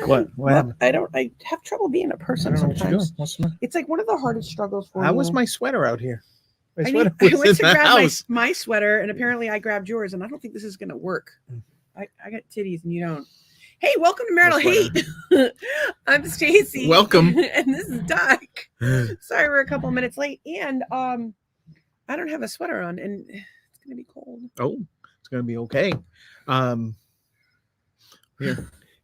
What happened? I have trouble being a person sometimes. What's the matter? It's like one of the hardest struggles for me. How was my sweater out here? My I sweater went was to in the grab house. my sweater, and apparently I grabbed yours, and I don't think this is going to work. I got titties, and you don't. Hey, welcome to Marital Hate. I'm Stacy. Welcome. And this is Doc. Sorry we're a couple minutes late, and I don't have a sweater on, and it's going to be cold. Oh, it's going to be okay.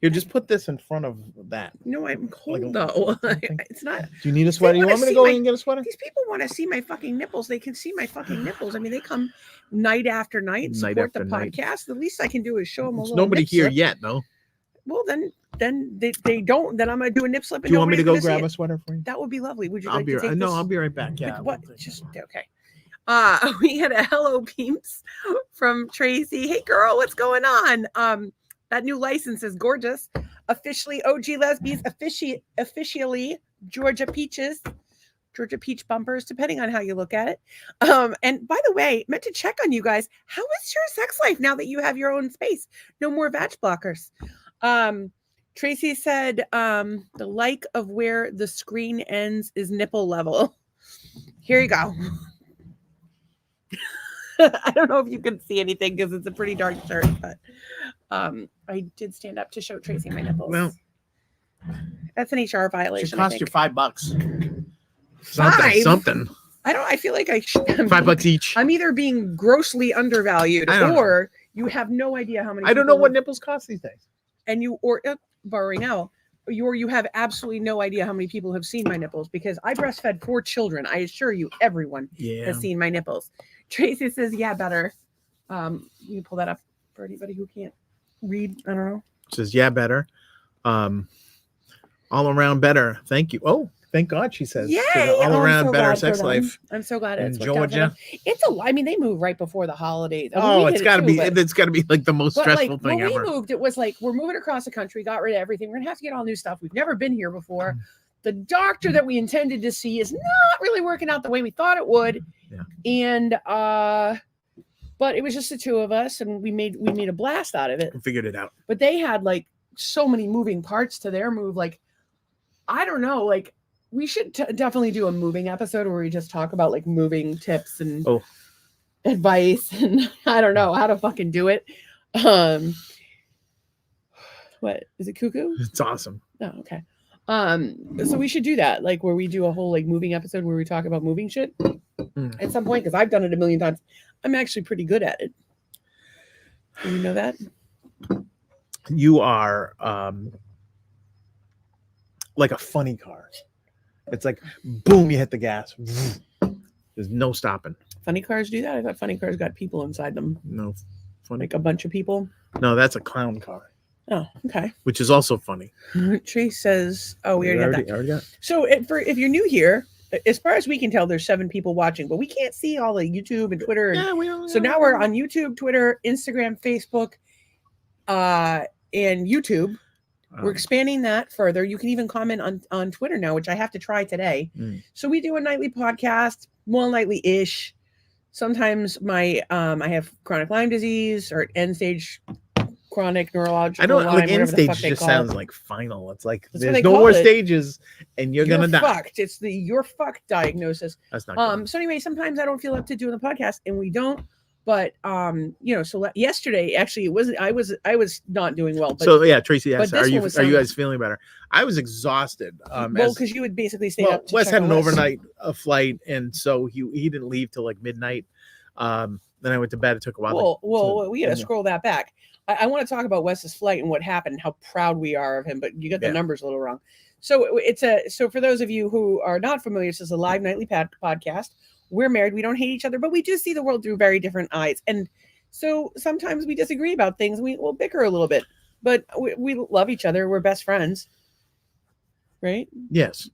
Here, just put this in front of that. No, I'm cold though. It's not. Do you need a sweater? You want me to go in and get a sweater? These people want to see my fucking nipples. They can see my fucking nipples. I mean, they come night after night, support the podcast. The least I can do is show them a little. Nobody nip here slip. yet, though. Well, then they don't. Then I'm gonna do a nip slip. Do you want me to go grab a sweater for you? That would be lovely. Would you I'll like to take this? No, I'll be right back. Yeah. What? Just okay. We had a hello peeps from Tracy. Hey girl, what's going on? That new license is gorgeous. Officially OG lesbians, officially Georgia Peaches, Georgia Peach bumpers, depending on how you look at it. And by the way, meant to check on you guys. How is your sex life now that you have your own space? No more vag blockers. Tracy said the like of where the screen ends is nipple level. Here you go. I don't know if you can see anything because it's a pretty dark shirt, but I did stand up to show Tracy my nipples. Well, that's an HR violation. It cost you $5. Something. I feel like $5 each. I'm either being grossly undervalued or you have no idea how many. I don't know what nipples cost these days. And you borrowing now. You have absolutely no idea how many people have seen my nipples because I breastfed 4 children. I assure you, everyone has seen my nipples. Tracy says, "Yeah, better." You pull that up for anybody who can't read. I don't know. It says, "Yeah, better." All around better. Thank you. Oh, thank God, she says. Yay! All around better sex life. I'm so glad in Georgia. It's I mean, they move right before the holidays. It's got to be. It's got to be like the most stressful thing ever. When we moved, it was like we're moving across the country, got rid of everything. We're gonna have to get all new stuff. We've never been here before. The doctor that we intended to see is not really working out the way we thought it would. Yeah. And but it was just the two of us, and we made a blast out of it. We figured it out. But they had like so many moving parts to their move. Like, I don't know. Like, we should definitely do a moving episode where we just talk about like moving tips and advice, and I don't know how to fucking do it. What is it? Cuckoo? It's awesome. Oh, okay. So we should do that, like where we do a whole like moving episode where we talk about moving shit at some point, because I've done it a million times. I'm actually pretty good at it. You know that? You are like a funny car. It's like boom, you hit the gas. There's no stopping. Funny cars do that? I thought funny cars got people inside them. No, funny. Like a bunch of people. No, that's a clown car. Oh, okay. Which is also funny. Trace says, "Oh, we already got that." So, if you're new here, as far as we can tell, there's 7 people watching, but we can't see all the YouTube and Twitter. And, so now we're on YouTube, Twitter, Instagram, Facebook, and YouTube. We're expanding that further. You can even comment on Twitter now, which I have to try today. So we do a nightly podcast, more nightly-ish. Sometimes I have chronic Lyme disease or end stage chronic neurological. I don't Lyme, like end stage. Just sounds like final. It's like there's no more stages, and you're gonna die. Fucked. It's the you're fucked diagnosis. That's not good. So anyway, sometimes I don't feel up to doing the podcast, and we don't. But so yesterday actually I was not doing well. But, so yeah, Tracy asked, are you guys good. feeling better? I was exhausted. Because you would basically stay up. Wes had an overnight flight, and so he didn't leave till like midnight. Then I went to bed. It took a while. Well, we gotta scroll that back. I want to talk about Wes's flight and what happened, and how proud we are of him, but you got the numbers a little wrong. So so for those of you who are not familiar, this is a live nightly podcast. We're married. We don't hate each other, but we do see the world through very different eyes. And so sometimes we disagree about things. We'll bicker a little bit, but we love each other. We're best friends. Right? Yes.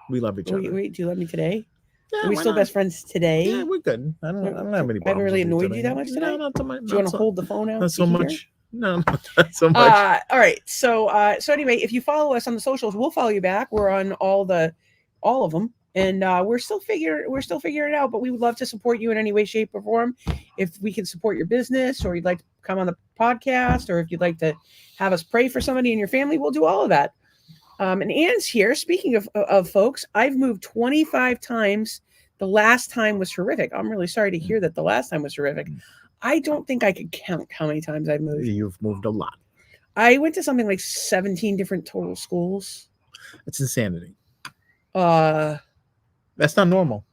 We love each other. Wait, do you love me today? Yeah, Are we still best friends today? Yeah, we're good. I don't have any problems. I haven't really annoyed you that much today? No, not so much. Do you want to hold the phone out? Not so much. No, not so much. All right. So anyway, if you follow us on the socials, we'll follow you back. We're on all of them. And we're still figuring it out, but we would love to support you in any way, shape, or form. If we can support your business, or you'd like to come on the podcast, or if you'd like to have us pray for somebody in your family, we'll do all of that. And Anne's here. Speaking of folks, I've moved 25 times. The last time was horrific. I'm really sorry to hear that the last time was horrific. I don't think I could count how many times I've moved. You've moved a lot. I went to something like 17 different total schools. It's insanity. That's not normal.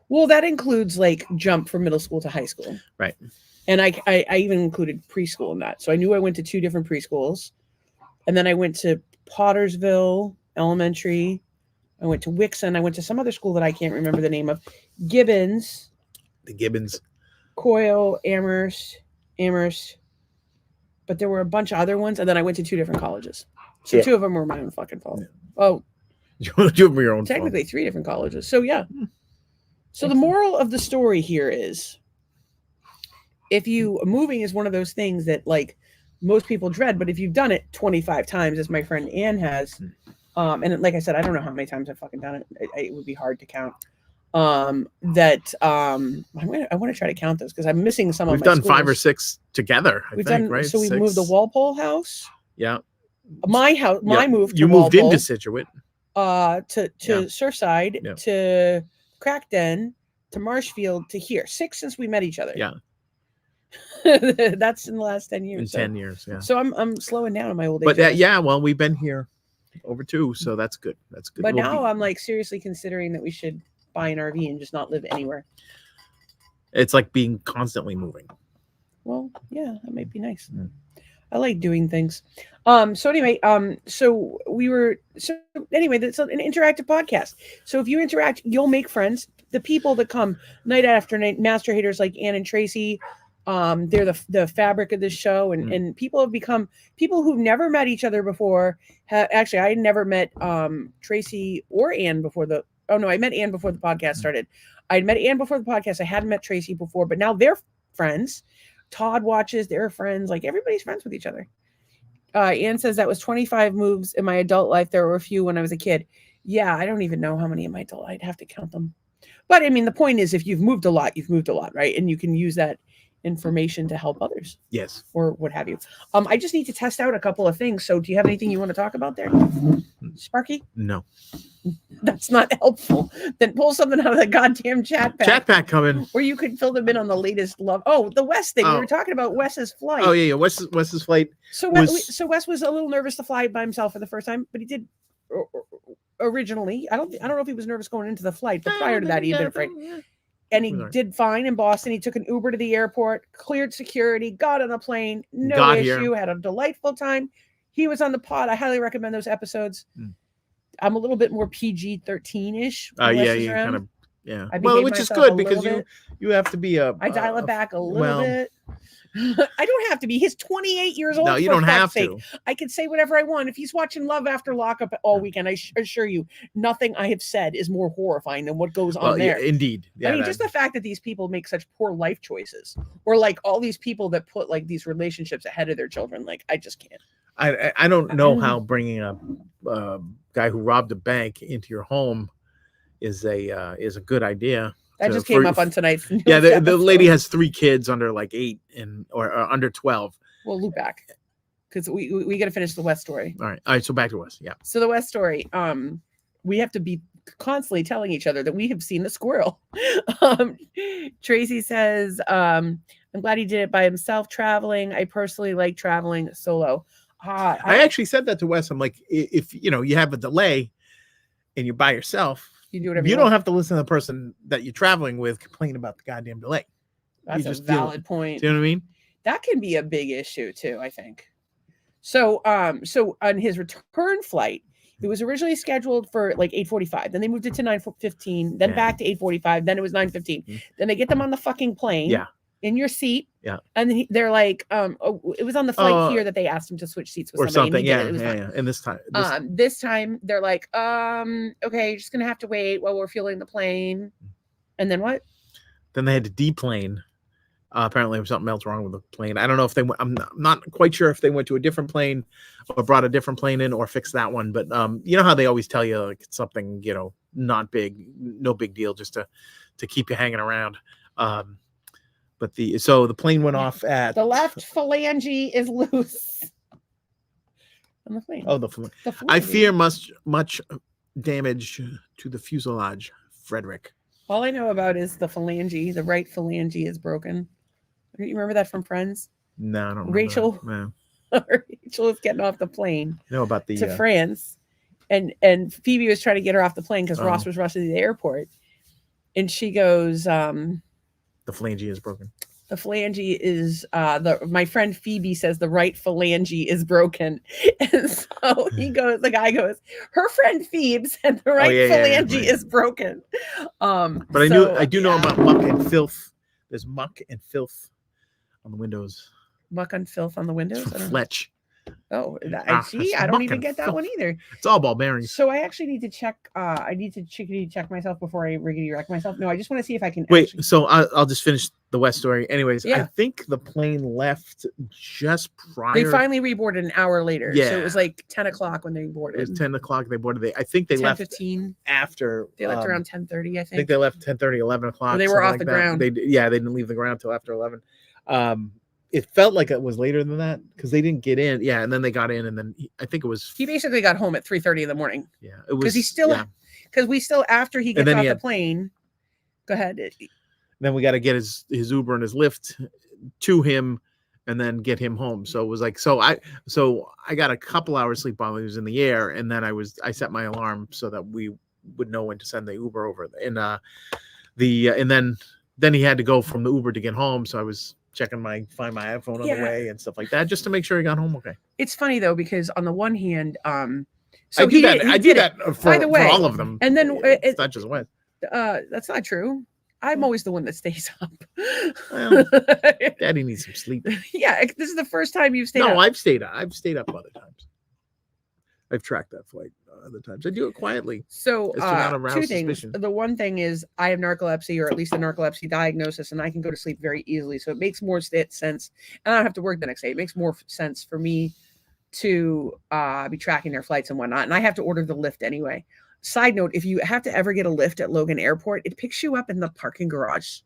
Well, that includes like jump from middle school to high school. Right. And I even included preschool in that. So I knew I went to 2 different preschools. And then I went to Pottersville Elementary. I went to Wixon. I went to some other school that I can't remember the name of. Gibbons. The Gibbons. Coyle, Amherst. But there were a bunch of other ones. And then I went to 2 different colleges. So 2 of them were my own fucking fault. Yeah. Oh. You have your own technically fault. 3 different colleges. So yeah. So the moral of the story here is, if moving is one of those things that like most people dread, but if you've done it 25 times, as my friend Ann has, and like I said, I don't know how many times I've fucking done it. It would be hard to count. I want to try to count those because I'm missing some. We've done 5 or 6 together. I think, right? So we 6. moved the Walpole house. Yeah. My house. My move. You moved into Scituate. To Surfside, to Crackden, to Marshfield, to here. 6 since we met each other. Yeah. That's in the last 10 years. 10 years, yeah. So I'm slowing down on my old age. But well, we've been here over 2, so that's good. That's good. But now I'm like seriously considering that we should buy an RV and just not live anywhere. It's like being constantly moving. Well, yeah, that might be nice. I like doing things. So anyway, that's an interactive podcast. So if you interact, you'll make friends. The people that come night after night, master haters like Ann and Tracy, they're the fabric of this show, and people have become people who've never met each other before. Actually, I never met Tracy or Ann before I met Ann before the podcast started. I'd met Ann before the podcast. I hadn't met Tracy before, but now they're friends. Todd watches, they're friends. Like everybody's friends with each other. Ann says that was 25 moves in my adult life. There were a few when I was a kid. Yeah, I don't even know how many in my adult. I'd have to count them. But I mean, the point is, if you've moved a lot, right? And you can use that information to help others. Yes. Or what have you. I just need to test out a couple of things. So do you have anything you want to talk about there? Sparky? No. That's not helpful. Then pull something out of the goddamn chat pack. Chat pack coming. Or you could fill them in on the latest love. Oh, the Wes thing. We were talking about Wes's flight. Oh, yeah. Wes's flight. So Wes was a little nervous to fly by himself for the first time, but he did originally. I don't know if he was nervous going into the flight, but prior to that, he had been afraid. And he did fine in Boston. He took an Uber to the airport, cleared security, got on a plane, no issue, had a delightful time. He was on the pod. I highly recommend those episodes. I'm a little bit more PG-13-ish. Yeah. Well, which is good because you have to be I dial it back a little bit. I don't have to be. He's 28 years old. No, you don't have to. I can say whatever I want. If he's watching Love After Lockup all weekend, I assure you, nothing I have said is more horrifying than what goes on there. Yeah, indeed. Yeah, I mean, just the fact that these people make such poor life choices, or like all these people that put like these relationships ahead of their children, like I just can't. I don't know how bringing a guy who robbed a bank into your home is a good idea. That just came up on tonight's news. Yeah, the lady has 3 kids under like 8 or under 12. We'll loop back because we got to finish the West story. All right. So back to West. Yeah. So the West story. We have to be constantly telling each other that we have seen the squirrel. Tracy says, I'm glad he did it by himself traveling. I personally like traveling solo. I actually said that to Wes. I'm like, if you have a delay and you're by yourself, you do whatever you don't have to listen to the person that you're traveling with complain about the goddamn delay. That's a valid point. Do you know what I mean? That can be a big issue too, I think. So on his return flight, it was originally scheduled for like 8:45. Then they moved it to 9:15. Then back to 8:45. Then it was 9:15. Then they get them on the fucking plane. Yeah. In your seat. Yeah. And they're like, it was on the flight here that they asked him to switch seats with somebody. Yeah. And this time they're like, okay, you're just gonna have to wait while we're fueling the plane. And then what? Then they had to deplane Apparently, there was something else wrong with the plane. I don't know if they went. I'm not quite sure if they went to a different plane or brought a different plane in or fixed that one. But you know how they always tell you like it's something, you know, not big, no big deal, just to keep you hanging around. But the plane went off at the left phalange is loose. On the plane. Oh, the phalange. I fear much damage to the fuselage, Frederick. All I know about is the phalange. The right phalange is broken. You remember that from Friends? No, I don't remember. Rachel. No. Rachel is getting off the plane. I know about to France, and Phoebe was trying to get her off the plane because Ross was rushing to the airport, and she goes, "The phalange is broken." The phalange is my friend Phoebe says the right phalange is broken, and so the guy goes, her friend Phoebe said the right phalange is broken. But I do know about muck and filth. There's muck and filth on the windows. Muck and filth on the windows. Fletch. Oh, I don't even get that one either. It's all ball bearings. So I actually need to check. I need to check myself before I riggedy wreck myself. No, I just want to see if I can. Wait, so I'll just finish the West story. Anyways, I think the plane left just prior. They finally reboarded an hour later. Yeah. So it was like 10 o'clock when they boarded. It was 10 o'clock they boarded. I think they left 10:15 after. They left around 10:30, I think. I think they left 10:30, 11 o'clock. Or they were off the ground. They didn't leave the ground till after 11. It felt like it was later than that because they didn't get in. Yeah, and then they got in, and then I think it was. He basically got home at 3:30 in the morning. Yeah, it was because he still because we still after he gets off the plane. Go ahead. Then we got to get his Uber and his Lyft to him, and then get him home. So it was like I got a couple hours sleep while he was in the air, and then I set my alarm so that we would know when to send the Uber over, and then he had to go from the Uber to get home. So I was checking find my iPhone on the way and stuff like that, just to make sure he got home okay. It's funny though, because on the one hand, so I do that for all of them. And then it's not just Wes. That's not true. I'm always the one that stays up. Well, Daddy needs some sleep. Yeah, this is the first time you've stayed up. No, I've stayed up. I've stayed up other times. I've tracked that flight other times. I do it quietly. So two things. The one thing is I have narcolepsy, or at least a narcolepsy diagnosis, and I can go to sleep very easily. So it makes more sense, and I don't have to work the next day. It makes more sense for me to be tracking their flights and whatnot. And I have to order the Lyft anyway. Side note, if you have to ever get a Lyft at Logan Airport, it picks you up in the parking garage.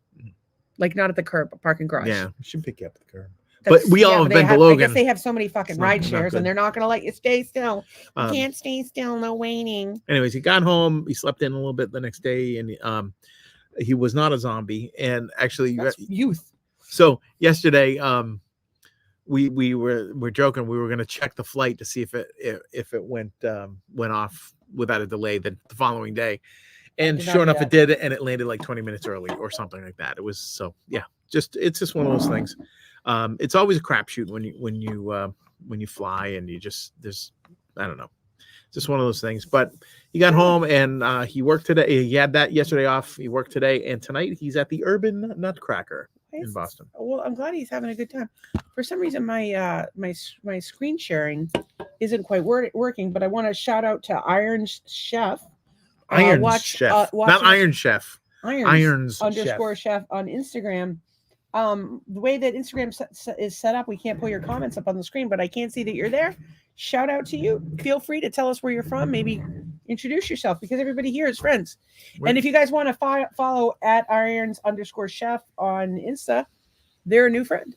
Like not at the curb, but parking garage. Yeah, it should pick you up at the curb. But we all have been to Logan. I guess they have so many fucking ride shares, and they're not going to let you stay still. You can't stay still, no waiting. Anyways, he got home. He slept in a little bit the next day, and he was not a zombie. And actually, that's youth. So yesterday, we were joking. We were going to check the flight to see if it went off without a delay the following day, and sure enough, it did, and it landed like 20 minutes early or something like that. It was it's just one of those things. It's always a crapshoot when you fly, and I don't know, just one of those things. But he got home, and he worked today. He had that yesterday off. He worked today, and tonight he's at the Urban Nutcracker in Boston. Well, I'm glad he's having a good time. For some reason, my screen sharing isn't quite working, but I want to shout out to Iron's Chef. Chef, not Iron Chef. Irons _chef on Instagram. The way that Instagram is set up, we can't pull your comments up on the screen, but I can't see that you're there. Shout out to you. Feel free to tell us where you're from. Maybe introduce yourself, because everybody here is friends. And if you guys want to follow at Irons _chef on Insta, they're a new friend.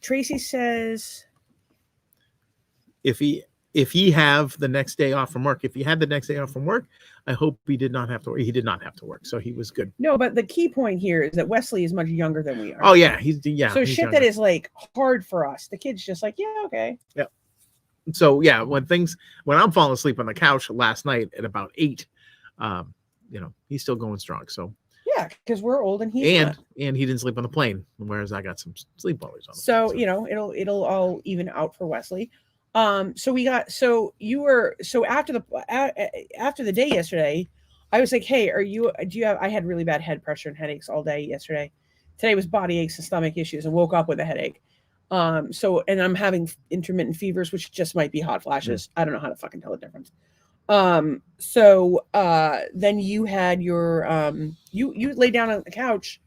Tracy says, if he have the next day off from work, if he had the next day off from work, I hope he did not have to work. He did not have to work, so he was good. No, but the key point here is that Wesley is much younger than we are. Oh yeah, So shit younger. That is like hard for us. The kid's just like, yeah, okay. Yeah. So yeah, when I'm falling asleep on the couch last night at about 8, he's still going strong. So yeah, because we're old and he's not. And he didn't sleep on the plane, whereas I got some sleep while he was on the plane. So it'll all even out for Wesley. After the day yesterday, I was like, hey, I had really bad head pressure and headaches all day yesterday. Today was body aches and stomach issues, and woke up with a headache. And I'm having intermittent fevers, which just might be hot flashes. I don't know how to fucking tell the difference. Then you had your, you lay down on the couch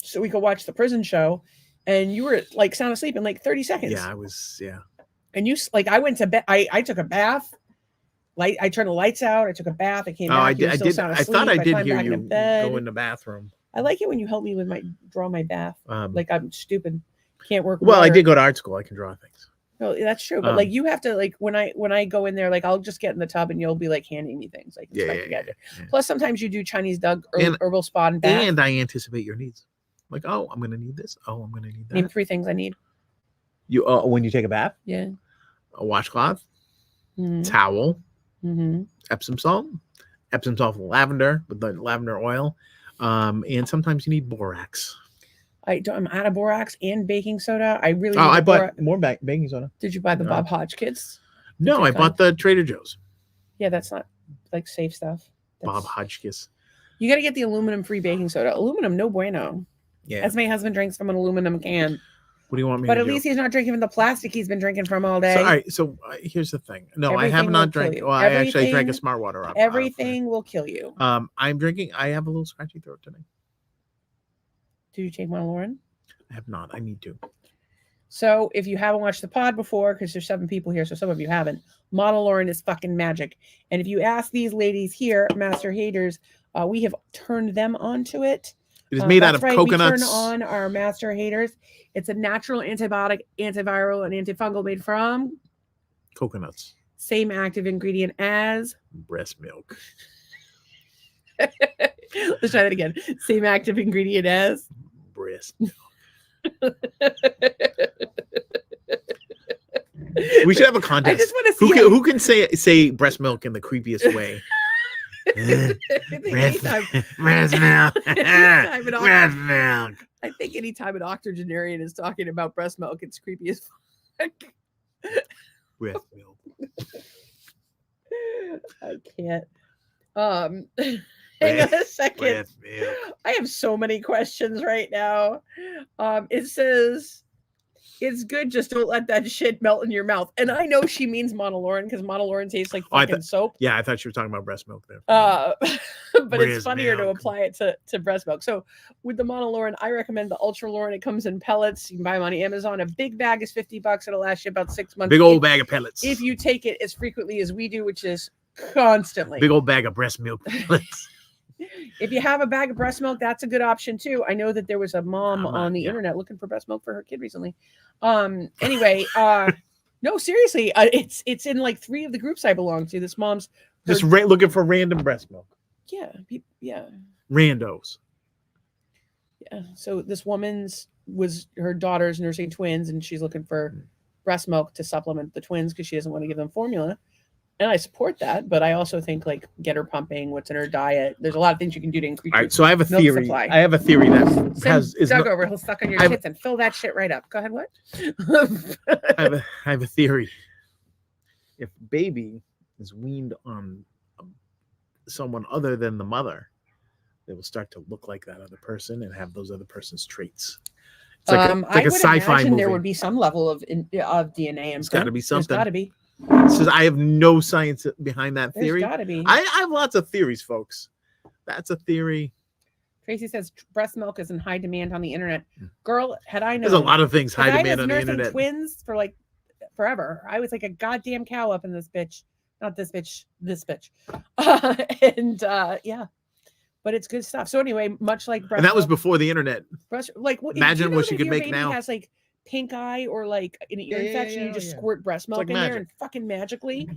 so we could watch the prison show, and you were like sound asleep in like 30 seconds. Yeah, I was. Yeah. And you like I went to bed. I took a bath. I turned the lights out. I took a bath. I came back. I You were did. still sound I asleep. thought I did climbed hear back you into bed. go in the bathroom. I like it when you help me with my bath. Like I'm stupid, can't work. Well, water. I did go to art school. I can draw things. No, that's true. But like you have to like when I go in there, like I'll just get in the tub and you'll be like handing me things like Yeah. Plus sometimes you do Chinese Doug And- herbal spa and bath. And I anticipate your needs. Like, oh, I'm gonna need this. Oh, I'm gonna need that. Name 3 things I need. You when you take a bath, Yeah. a washcloth, Mhm. towel, Mhm. Epsom salt with lavender oil, and sometimes you need borax. I'm out of borax and baking soda. I really. Oh, need I the bought more baking soda. Did you buy the No. Bob Hodge kids? No, I bought the Trader Joe's. Yeah, that's not like safe stuff. Bob Hodgkiss. You got to get the aluminum-free baking soda. Aluminum, no bueno. Yeah. As my husband drinks from an aluminum can. What do you want me But to at do? least he's not drinking from the plastic he's been drinking from all day. So, all right. So here's the thing. No, I have Everything not will kill drank. you. Well, I actually drank a Everything- smart water. Everything will kill you. I'm drinking. I have a little scratchy throat today. Did you take Monolaurin? I have not. I need to. So if you haven't watched the pod before, because there's 7 people here, so some of you haven't, Monolaurin is fucking magic. And if you ask these ladies here, Master Haters, we have turned them onto it. It is made out of That's right, coconuts. We turn on our Master Haters. It's a natural antibiotic, antiviral, and antifungal made from Coconuts. same active ingredient as. Breast milk. Let's try that again. Same active ingredient as. Breast milk. We should have a I contest. just want to see Who can say breast milk in the creepiest way? breast milk. Breast milk. Breast milk. I think anytime an octogenarian is talking about breast milk, it's creepy as fuck. Breast milk. I can't. Hang on a second. Breast milk. I have so many questions right now. It says, it's good, just don't let that shit melt in your mouth. And I know she means Monolaurin because Monolaurin tastes like fucking soap. Yeah, I thought you were talking about breast milk there. But it's Breast funnier to milk. apply it to breast milk. So with the Monolaurin, I recommend the Ultralaurin. It comes in pellets. You can buy them on Amazon. A big bag is $50. It'll last you about 6 months. Big old bag of pellets. If you take it as frequently as we do, which is constantly. Big old bag of breast milk pellets. If you have a bag of breast milk, that's a good option too. I know that there was a mom on the internet looking for breast milk for her kid recently. Anyway, no, seriously, it's in like 3 of the groups I belong to. This mom's Just looking for random breast milk. Yeah. Randos. Yeah. So this woman's was her daughter's nursing twins, and she's looking for breast milk to supplement the twins because she doesn't want to give them formula. And I support that, but I also think like get her pumping, what's in her diet. There's a lot of things you can do to increase. All right, so I have a milk theory. supply. I have a theory that Send Doug over. He'll suck on your tits and fill that shit right up. Go ahead. What? I have a theory. If baby is weaned on someone other than the mother, they will start to look like that other person and have those other person's traits. It's like I a would sci-fi imagine movie. there would be some level of DNA. There's got to be something. There's got to be. Says I have no science behind that theory. There's got to be. I have lots of theories, folks. That's a theory. Tracy says breast milk is in high demand on the internet. Girl, had I known. There's a lot of things high demand on the nursing internet. Twins for like forever. I was like a goddamn cow up in this bitch. Not this bitch. This bitch. Yeah. But it's good stuff. So anyway, much like breast And that was milk, before the internet. imagine what she could make now. Has like pink eye or like an ear infection, you just squirt breast milk like in magic. there and fucking magically.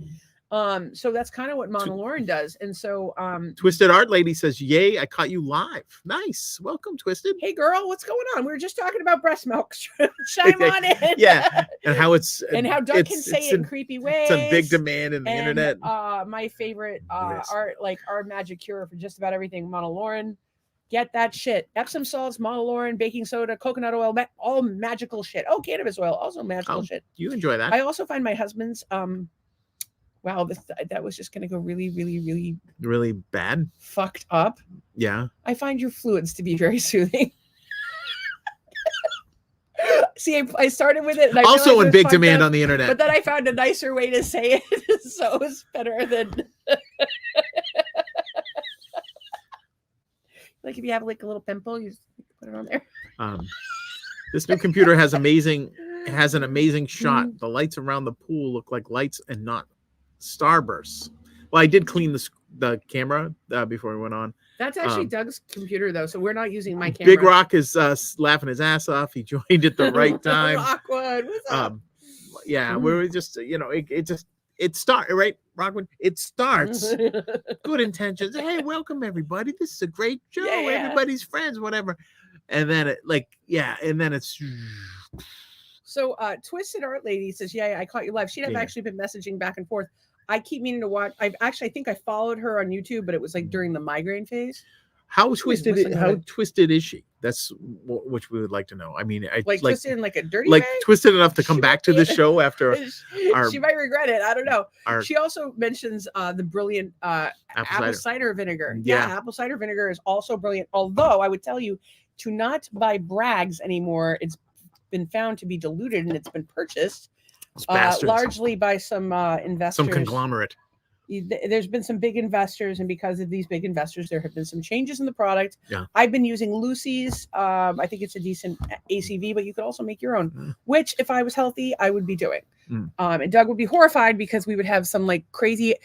So that's kind of what Monolaurin does. And so Twisted Art Lady says, "Yay, I caught you live. Nice. Welcome, Twisted." Hey girl, what's going on? We were just talking about breast milk. Chime on in. Yeah. And how it's and how Doug can say it in creepy ways. It's a big demand in the internet. My favorite art, like our magic cure for just about everything, Monolaurin. Get that shit. Epsom salts, Monolaurin, baking soda, coconut oil, all magical shit. Oh, cannabis oil, also magical shit. You enjoy that. I also find my husband's wow, that was just gonna go really, really, really, really bad, fucked up. Yeah. I find your fluids to be very soothing. See, I started with it. And I also in big demand on the internet. But then I found a nicer way to say it, so it's better than. Like if you have like a little pimple, you just put it on there. This new computer has an amazing shot. The lights around the pool look like lights and not starbursts. Well, I did clean the camera before we went on. That's actually Doug's computer, though, so we're not using my camera. Big Rock is laughing his ass off. He joined at the right time. Rockwood, what's up? Yeah, we're just, it starts, right, Rockwood? It starts. Good intentions. Hey, welcome, everybody. This is a great show. Yeah. Everybody's friends, whatever. And then and then it's... So Twisted Art Lady says, yeah, I caught you live. She'd have actually been messaging back and forth. I keep meaning to watch. I think I followed her on YouTube, but it was like during the migraine phase. How twisted is she? That's which we would like to know. I mean, twisted in like a dirty way? Twisted enough to come back to the show after she might regret it. I don't know. She also mentions the brilliant apple cider vinegar. Yeah, apple cider vinegar is also brilliant. Although I would tell you to not buy Bragg's anymore. It's been found to be diluted and it's been purchased largely by some investors. Some conglomerate. There's been some big investors, and because of these big investors, there have been some changes in the product. Yeah. I've been using Lucy's. I think it's a decent ACV, but you could also make your own, which if I was healthy, I would be doing. And Doug would be horrified because we would have some like crazy.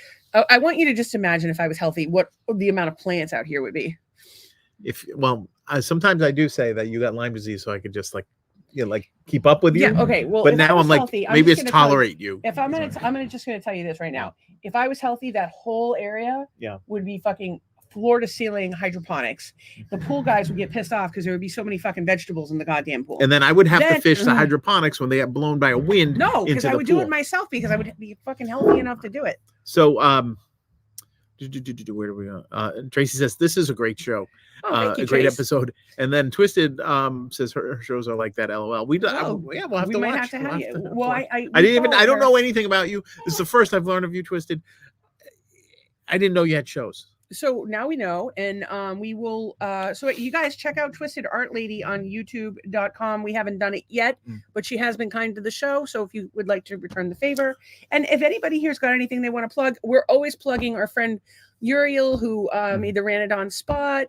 I want you to just imagine if I was healthy, what the amount of plants out here would be. Sometimes I do say that you got Lyme disease, so I could just keep up with you. Yeah. Okay. Well, but now I'm healthy, maybe it's tolerate you. If I'm just gonna tell you this right now. If I was healthy, that whole area would be fucking floor to ceiling hydroponics. The pool guys would get pissed off because there would be so many fucking vegetables in the goddamn pool. And then I would have to fish the hydroponics when they get blown by a wind. No, because I would do it myself because I would be fucking healthy enough to do it. So where do we go? Tracy says this is a great show. Oh, a great episode. And then Twisted says her shows are like that. LOL. We'll have to watch. I don't know anything about you. This is the first I've learned of you, Twisted. I didn't know you had shows. So now we know, and we will. So you guys check out Twisted Art Lady on YouTube.com. We haven't done it yet, but she has been kind to the show. So if you would like to return the favor, and if anybody here's got anything they want to plug, we're always plugging our friend Uriel, who either ran it on spot.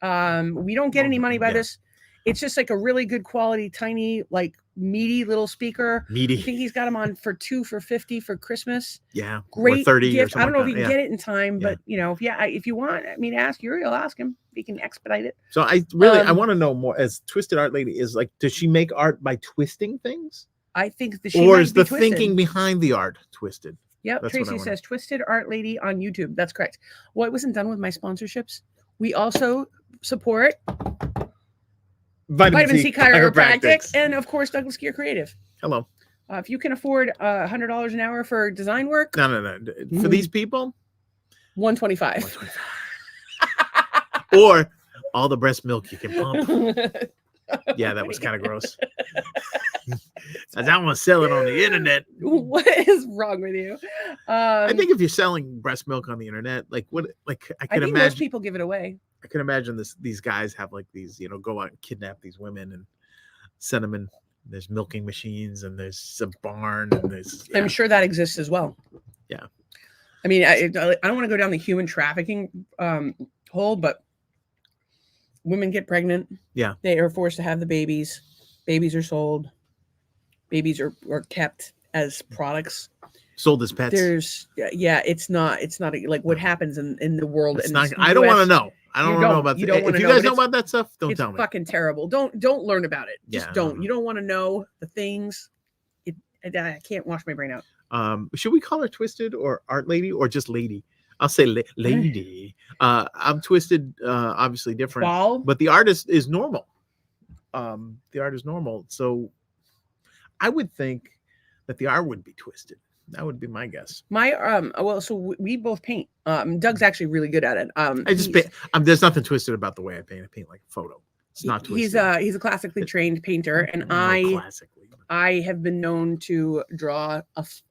We don't get any money by this. It's just like a really good quality, tiny, like meaty little speaker. Meaty. I think he's got them on for $2 for $50 for Christmas. Yeah. Great or 30 gift. Or I don't know like if you can get it in time, but if you want, ask Uriel, ask him if he can expedite it. So I want to know more. As Twisted Art Lady is like, does she make art by twisting things? I think that or is the thinking behind the art twisted? Yep. Tracy says Twisted Art Lady on YouTube. That's correct. Well, I wasn't done with my sponsorships. We also support Vitamin C Chiropractic and, of course, Douglas Gear Creative. Hello. If you can afford $100 an hour for design work. No. For these people? $125. Or all the breast milk you can pump. Yeah, that was kind of gross. I don't want to sell it on the internet. What is wrong with you? I think if you're selling breast milk on the internet, I can imagine most people give it away. I can imagine these guys have like these, go out and kidnap these women and send them in. There's milking machines and there's a barn and there's. I'm sure that exists as well. Yeah. I mean, I don't want to go down the human trafficking hole, but women get pregnant. Yeah. They are forced to have the babies. Babies are sold. Babies are kept as products. Sold as pets. It's not like what happens in the world. I don't want to know. I don't know about that. If you guys know about that stuff, don't tell me. It's fucking terrible. Don't learn about it. Just don't. You don't want to know the things. I can't wash my brain out. Should we call her Twisted or Art Lady or just Lady? I'll say Lady. I'm Twisted, obviously different, but the artist is normal. The art is normal, so I would think that the art would be twisted. That would be my guess. So we both paint. Doug's actually really good at it. I just paint. There's nothing twisted about the way I paint. I paint like a photo. It's not twisted. He's a classically trained painter, and I have been known to draw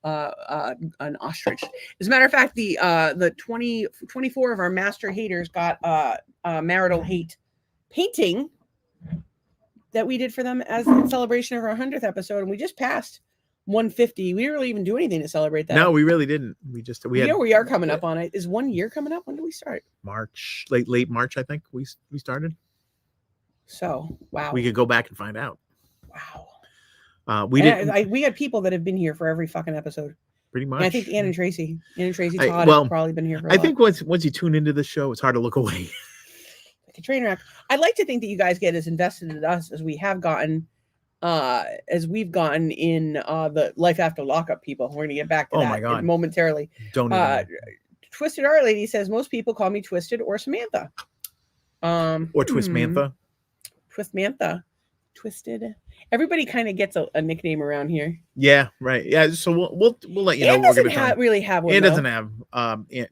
an ostrich. As a matter of fact, the 24 of our master haters got Marital hate painting that we did for them as in celebration of our 100th episode, and we just passed 150. We didn't really even do anything to celebrate that. No, we really didn't. We are coming up on it. Is 1 year coming up? When do we start? March, late March, I think we started. So wow. We could go back and find out. Wow. We didn't We got people that have been here for every fucking episode. pretty much. And I think Ann and Tracy I- Todd well, have probably been here for a I lot. think once you tune into the show, it's hard to look away. Like a train wreck. I'd like to think that you guys get as invested in us as we have gotten, as we've gotten in the Life After Lockup people. We're gonna get back to Oh that my God. momentarily. Don't even. Twisted Art Lady says most people call me Twisted or Samantha. Or Twist Mantha. Twistmantha. Twisted. Everybody kind of gets a nickname around here. Yeah, right. Yeah, so we'll let you know. Ann What we're doesn't gonna really have one. Ann though. doesn't have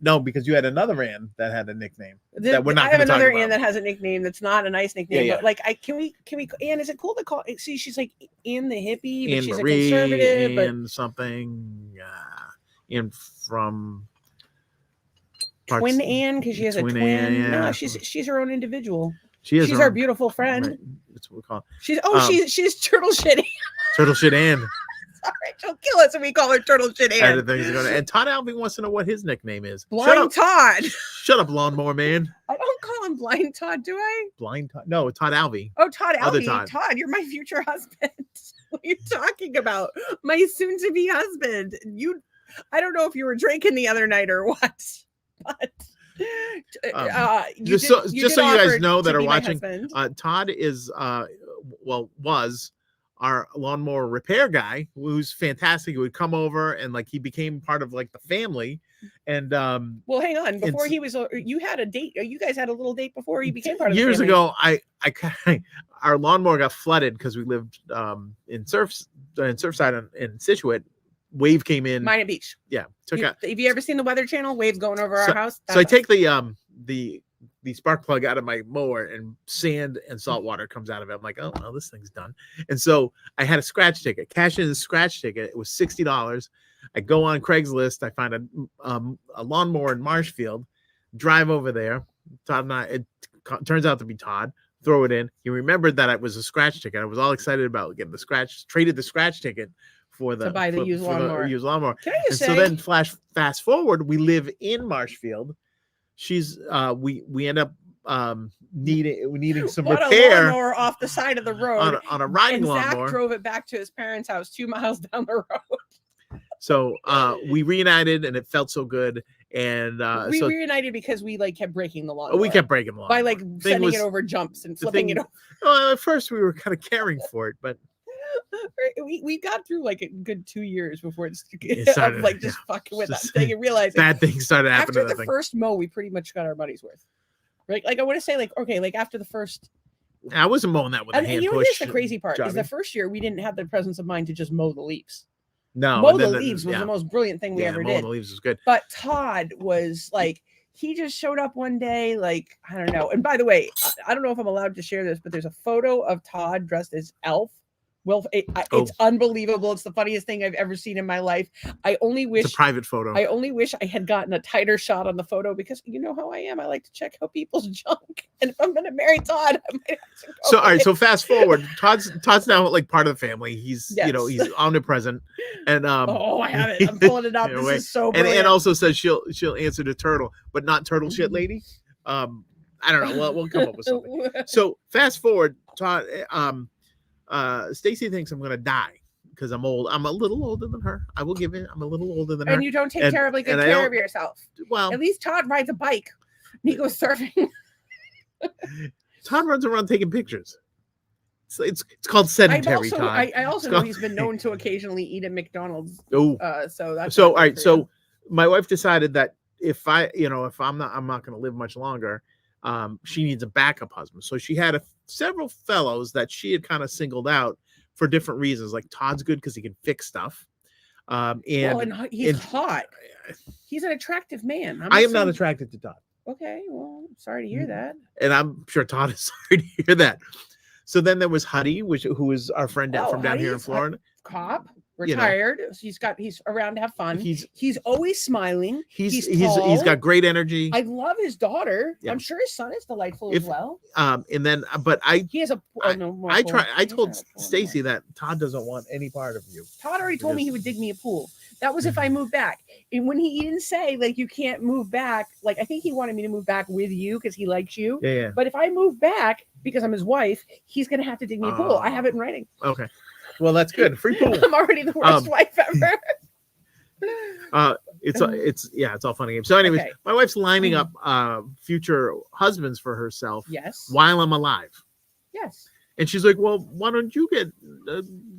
no, because you had another Ann that had a nickname that we're not. I have gonna talk another about. Ann that has a nickname that's not a nice nickname. Yeah, But like, can we? Ann, is it cool to call? See, she's like Ann the hippie, but Ann she's Marie, a conservative. Ann something. Ann from Twin Ann because she has a twin. Ann, yeah. No, she's her own individual. She's our beautiful friend. Right, that's what we call. She's turtle shit. Turtle shit Ann. Sorry, she'll kill us if we call her turtle shit Ann. And Todd Alvey wants to know what his nickname is. Blind Todd. Shut up, lawnmower man. I don't call him Blind Todd, do I? Blind Todd. No, Todd Alvey. Oh, Todd Other Alvey. Todd, you're my future husband. What are you talking about? My soon-to-be husband. I don't know if you were drinking the other night or what, but just so you guys know that are watching, Todd is was our lawnmower repair guy, who's fantastic. He would come over and like he became part of like the family. And well, hang on. Before he was, you had a date. You guys had a little date before he became part of the years family. ago. Our lawnmower got flooded because we lived in Surfside in Situate. Wave came in. Minot Beach. Yeah, Have you ever seen the Weather Channel? Waves going over our house. So I take the spark plug out of my mower and sand and salt water comes out of it. I'm like, oh well, this thing's done. And so I had a scratch ticket. Cash in the scratch ticket. It was $60. I go on Craigslist. I find a lawnmower in Marshfield. Drive over there. Todd and I. It turns out to be Todd. Throw it in. He remembered that it was a scratch ticket. I was all excited about getting the scratch. Traded the scratch ticket to buy the used lawnmower. Can I just say? So then fast forward, we live in Marshfield. She's we end up needing some repair. A lawnmower off the side of the road on a riding Zach lawnmower. drove it back to his parents' house 2 miles down the road. So we reunited and it felt so good. And we reunited because we like kept breaking the lawnmower. We kept breaking the lawnmower by like sending it over jumps and flipping it over. Well, at first we were kind of caring for it, but we got through like a good 2 years before it started like just fucking with that thing and realizing bad things started happening. After the first mow, we pretty much got our money's worth. Right? Like I want to say, like, okay, like after the first, I wasn't mowing that with a hand push. Here's the crazy part: is the first year we didn't have the presence of mind to just mow the leaves. No, mow the leaves was the most brilliant thing we ever did. Mowing the leaves was good. But Todd was like, he just showed up one day, like I don't know. And by the way, I don't know if I'm allowed to share this, but there's a photo of Todd dressed as Elf. Well, it's unbelievable. It's the funniest thing I've ever seen in my life. I only wish it's a private photo. I only wish I had gotten a tighter shot on the photo because you know how I am. I like to check out people's junk. And if I'm going to marry Todd, I might have to go. So all right. So fast forward. Todd's now like part of the family. He's he's omnipresent. And I have it. I'm pulling it up. This is so brilliant. And also says she'll answer to Turtle, but not Turtle Shit Lady. I don't know. We'll come up with something. So fast forward. Todd. Stacy thinks I'm gonna die because I'm old. I'm a little older than her. I will give it. I'm a little older than her. And you don't take terribly good care of yourself. Well, at least Todd rides a bike. And he goes surfing. Todd runs around taking pictures. It's called sedentary. Todd. I also know he's been known to occasionally eat at McDonald's. Oh, so all right. So my wife decided that if I'm not going to live much longer. She needs a backup husband. So she had several fellows that she had kind of singled out for different reasons. Like Todd's good because he can fix stuff. And he's hot. He's an attractive man. I am not attracted to Todd. Okay, well, sorry to hear that. And I'm sure Todd is sorry to hear that. So then there was Huddy, who is our friend from down here in Florida. Cop. Retired. He's around to have fun. He's always smiling. He's got great energy. I love his daughter. Yeah. I'm sure his son is delightful as well. And then he has a I told Stacy that Todd doesn't want any part of you. Todd already told me he would dig me a pool. That was if I moved back. And when he didn't say like you can't move back, like I think he wanted me to move back with you because he likes you. Yeah. But if I move back because I'm his wife, he's gonna have to dig me a pool. I have it in writing. Okay. Well, that's good. Free pool. I'm already the worst wife ever. It's all funny. So, anyways, Okay. my wife's lining up future husbands for herself. Yes. While I'm alive. Yes. And she's like, "Well, why don't you get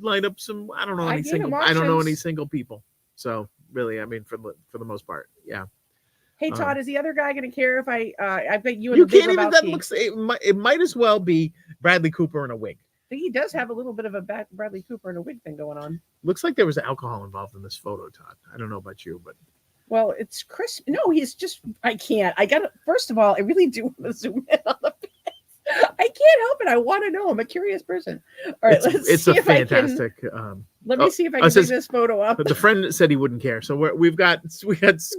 line up some? I don't know any single people." So, really, I mean, for the most part, yeah. Hey Todd, is the other guy going to care if I bet you? You can't even. That looks. It might as well be Bradley Cooper in a wig. I think he does have a little bit of a Bradley Cooper in a wig thing going on. Looks like there was alcohol involved in this photo, Todd. I don't know about you, but well, it's Chris. No, he's just. I can't. I got to. First of all, I really do want to zoom in on the. I can't help it. I want to know. I'm a curious person. All right, it's a fantastic. Let me see if I can dig this photo up. The friend said he wouldn't care, so we got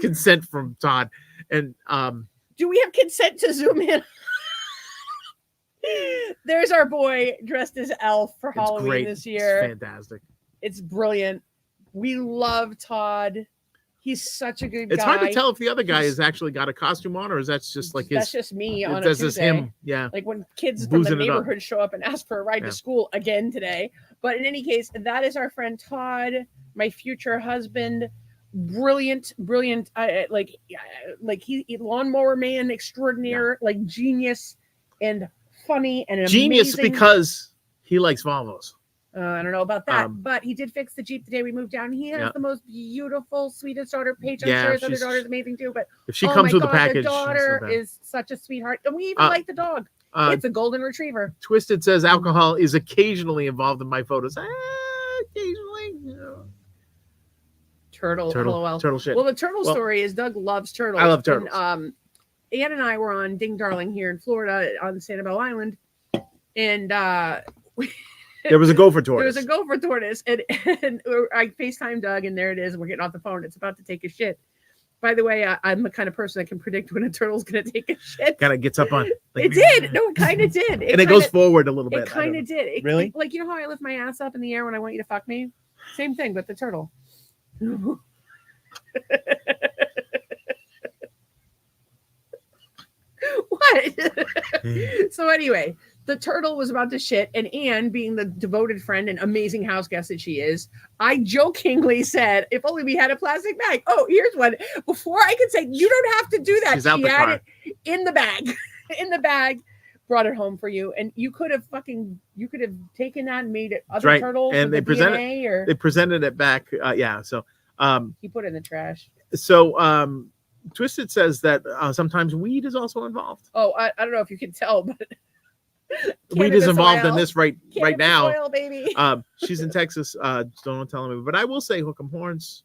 consent from Todd, and do we have consent to zoom in? There's our boy dressed as Elf for Halloween this year. It's fantastic. It's brilliant. We love Todd. He's such a good guy. It's hard to tell if the other guy has actually got a costume on, or is that just like his? That's just me on a That's Tuesday. just him. Yeah. Like when kids from the neighborhood show up and ask for a ride to school again today. But in any case, that is our friend Todd, my future husband. Brilliant. Like he lawnmower man extraordinaire, like genius and funny and genius amazing. Because he likes Volvos. I don't know about that, but he did fix the Jeep the day we moved down. He has the most beautiful, sweetest daughter. Paige, I'm sure his other daughter's amazing too. But if she comes with a package, the daughter is such a sweetheart, and we even like the dog. It's a golden retriever. Twisted says alcohol is occasionally involved in my photos. Occasionally. Turtle shit. Well, the turtle story is Doug loves turtles. I love turtles. And, Ann and I were on Ding Darling here in Florida on Sanibel Island, and there was a gopher tortoise. There was a gopher tortoise, and I FaceTime Doug, and there it is. We're getting off the phone. It's about to take a shit. By the way, I'm the kind of person that can predict when a turtle's going to take a shit. Kind of gets up on. Like, it did. No, it kind of did. It goes forward a little bit. It kind of did. Really? Like, you know how I lift my ass up in the air when I want you to fuck me? Same thing, but the turtle. What? So anyway, the turtle was about to shit, and Anne, being the devoted friend and amazing house guest that she is, I jokingly said, if only we had a plastic bag. Oh, here's one. Before I could say, you don't have to do that. She had it in the bag. In the bag, brought it home for you. And you could have taken that and made it other turtles. And they presented it back. So he put it in the trash. So Twisted says that sometimes weed is also involved. Oh, I don't know if you can tell, but weed is involved in this right now. Oil, baby. She's in Texas. Don't tell me, but I will say hook 'em horns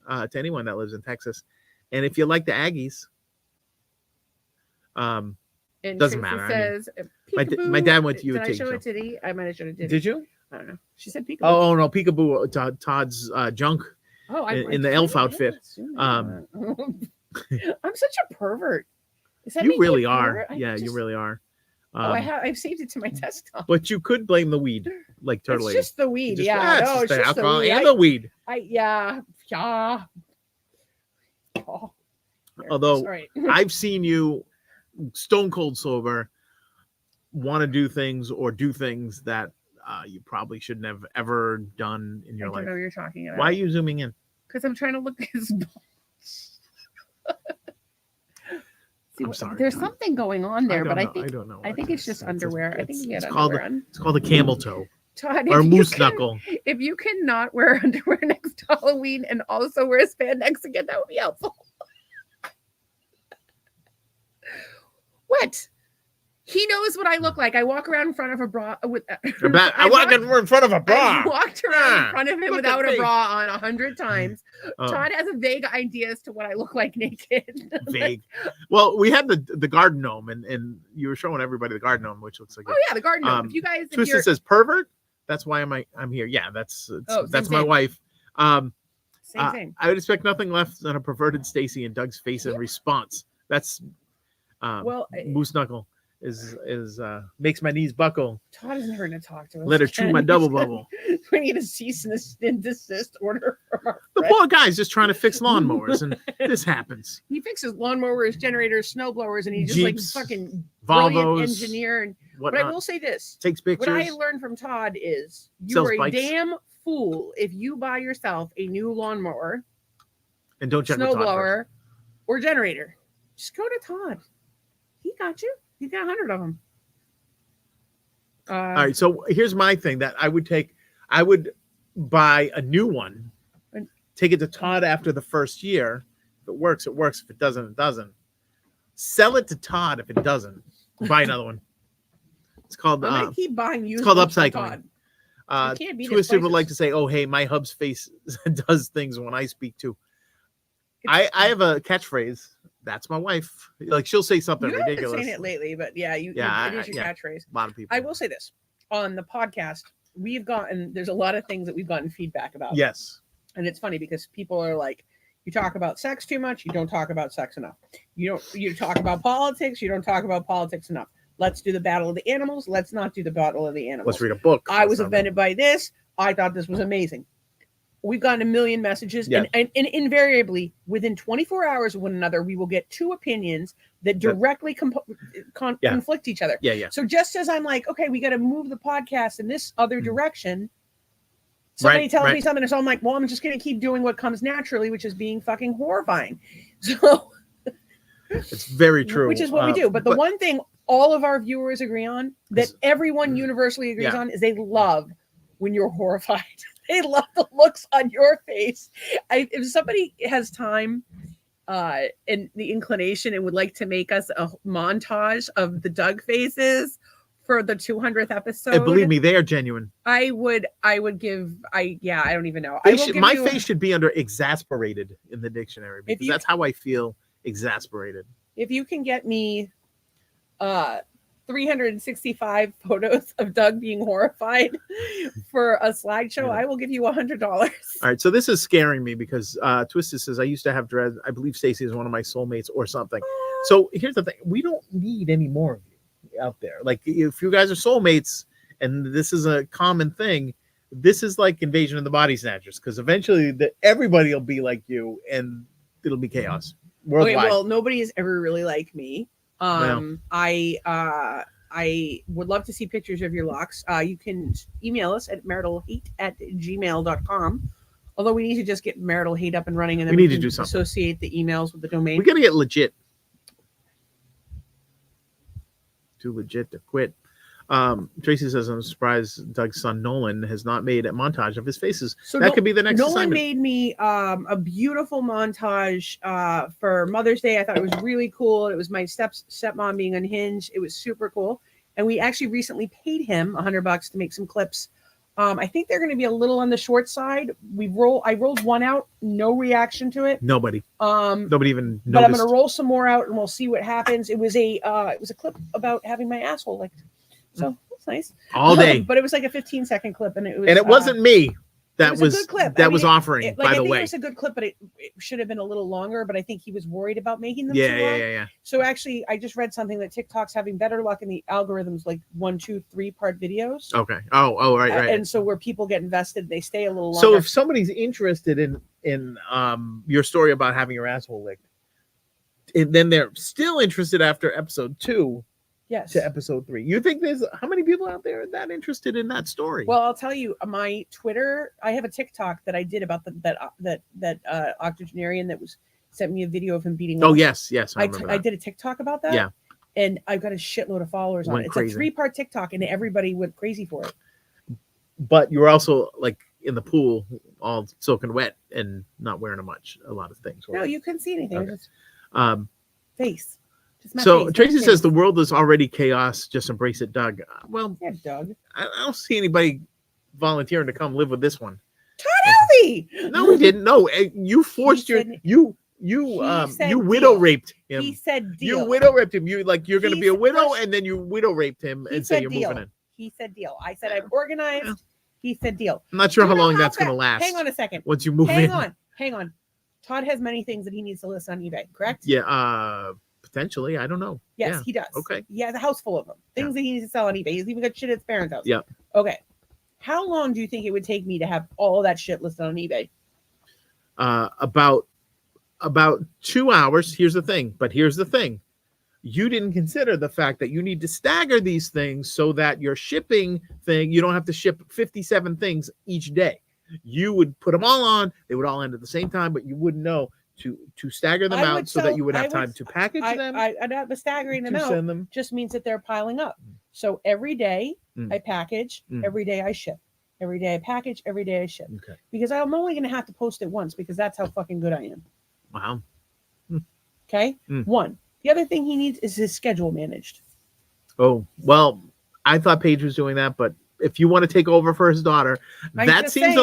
to anyone that lives in Texas. And if you like the Aggies, and doesn't Tracy matter. Says, my dad went to UT. Did I show it today? I might have showed it today. Did you? I don't know. She said peekaboo. Oh no, peekaboo. Todd's junk. Oh, in the elf outfit. I'm such a pervert. You really are. Yeah, you really are. I've saved it to my desktop. But you could blame the weed, like totally. It's just the weed. It's just the alcohol and the weed. Oh, although I've seen you stone cold sober, want to do things that you probably shouldn't have ever done in your life. I don't know what you're talking about. Why are you zooming in? Because I'm trying to look at his balls. I'm sorry. There's something going on there, but I don't know. I think it's just underwear. I think he had underwear on. It's called a camel toe. Todd, or moose knuckle. If you cannot wear underwear next to Halloween and also wear spandex again, that would be helpful. What? He knows what I look like. I walk around in front of a bra with. I walk in front of a bra. I walked around in front of him without a bra on 100 times. Todd has a vague idea as to what I look like naked. Vague. Well, we had the garden gnome, and you were showing everybody the garden gnome, which looks like. Oh yeah, the garden gnome. If you guys, Twisted says pervert. That's why I'm here. Yeah, that's my wife. Same thing. I would expect nothing less than a perverted Stacy and Doug's face in response. That's moose knuckle. makes my knees buckle. Todd isn't here to talk to us. Let her chew my double bubble. We need a cease and desist order from our The friend. poor guy's just trying to fix lawnmowers, and this happens. He fixes lawnmowers, generators, snow blowers, and he's just Jeeps, like fucking Volvos, brilliant engineer. And but I whatnot. will say this: Takes what I pictures. learned from Todd is you Sells are a bikes. damn fool if you buy yourself a new lawnmower, And don't check with Todd first. snowblower, or generator. Just go to Todd. He got you. He's got 100 of them. All right, so here's my thing that I would buy a new one, take it to Todd after the first year. If it works, it works. If it doesn't, it doesn't. Sell it to Todd if it doesn't. Buy another one. It's called I'm gonna keep buying used called ones from upcycling. Todd. You can't beat his Twisted would prices. like to say, "Oh, hey, my hub's face does things when I speak too." I have a catchphrase. That's my wife. Like she'll say something You haven't been ridiculous. saying it lately, but yeah, it is your catchphrase. A lot of people. I will say this on the podcast. There's a lot of things that we've gotten feedback about. Yes. And it's funny because people are like, you talk about sex too much, you don't talk about sex enough. You talk about politics, you don't talk about politics enough. Let's do the battle of the animals. Let's not do the battle of the animals. Let's read a book. I was offended by this. I thought this was amazing. We've gotten a million messages, Yeah. and invariably within 24 hours of one another, we will get two opinions that directly conflict each other. Yeah. So just as I'm like, okay, we got to move the podcast in this other direction. Somebody tells me something, and so I'm like, well, I'm just going to keep doing what comes naturally, which is being fucking horrifying. So it's very true. Which is what we do. But the one thing all of our viewers agree on, that everyone universally agrees on, is they love when you're horrified. They love the looks on your face. If somebody has time and the inclination and would like to make us a montage of the Doug faces for the 200th episode, and believe me, they are genuine. I don't even know. My face should be under exasperated in the dictionary because that's how I feel. Exasperated. If you can get me 365 photos of Doug being horrified for a slideshow, I will give you $100. All right, so this is scaring me because Twisted says I used to have dreads. I believe Stacy is one of my soulmates or something. So here's the thing: we don't need any more of you out there. Like if you guys are soulmates and this is a common thing, this is like Invasion of the Body Snatchers because eventually everybody will be like you and it'll be chaos worldwide. Okay, well, nobody is ever really like me. I would love to see pictures of your locks. You can email us at maritalhate@gmail.com. Although we need to just get Marital Hate up and running, and then we need can to do something. Associate the emails with the domain. We gotta get legit. Too legit to quit. Tracy says, I'm surprised Doug's son Nolan has not made a montage of his faces. So that could be the next Nolan assignment. made me a beautiful montage for Mother's Day. I thought it was really cool. It was my stepmom being unhinged. It was super cool. And we actually recently paid him $100 to make some clips. I think they're going to be a little on the short side. I rolled one out, no reaction to it. Nobody even noticed. But I'm going to roll some more out and we'll see what happens. It was a clip about having my asshole licked. So that's nice. All day. But it was like a 15-second clip, and it was. And it wasn't me that was was a good clip. was offering. By the way, it was a good clip, but it should have been a little longer. But I think he was worried about making them. Yeah. So actually, I just read something that TikTok's having better luck in the algorithms, like 1, 2, 3-part videos. Okay. Oh, right. And so where people get invested, they stay a little longer. So if somebody's interested in your story about having your asshole licked, and then they're still interested after episode 2. Yes. To episode 3. You think there's how many people out there that interested in that story? Well, I'll tell you, my Twitter, I have a TikTok that I did about that octogenarian that sent me a video of him beating. Oh, yes. I did a TikTok about that. Yeah. And I've got a shitload of followers on it. It's crazy. A 3-part TikTok, and everybody went crazy for it. But you were also like in the pool, all soaking wet and not wearing a lot of things. No, you couldn't see anything. Okay. Just face. So Tracy says the world is already chaos. Just embrace it, Doug. Well, yeah, Doug. I don't see anybody volunteering to come live with this one. Todd Helvey. No, we didn't. No, you forced you widow raped him. He said deal. You widow raped him. You're going to be a widow, and then you widow raped him and say you're moving in. He said deal. I said I'm organized. Yeah. He said deal. I'm not sure how long that's going to last. Hang on a second. Once you move in. Hang on. Todd has many things that he needs to list on eBay, correct? Yeah. Potentially, I don't know. Yes, Yeah. he does. Okay. He has a house full of them. Things that he needs to sell on eBay. He's even got shit at his parents' house. Yeah. Okay. How long do you think it would take me to have all of that shit listed on eBay? About 2 hours. Here's the thing. You didn't consider the fact that you need to stagger these things so that your shipping thing, you don't have to ship 57 things each day. You would put them all on, they would all end at the same time, but you wouldn't know to stagger them out so that you would have time to package them. I'd have staggering them out. Send them. Just means that they're piling up. So every day I package, every day I ship. Every day I package, every day I ship. Okay. Because I'm only going to have to post it once because that's how fucking good I am. Wow. Okay? One. The other thing he needs is his schedule managed. Oh, well, I thought Paige was doing that, but if you want to take over for his daughter, that seems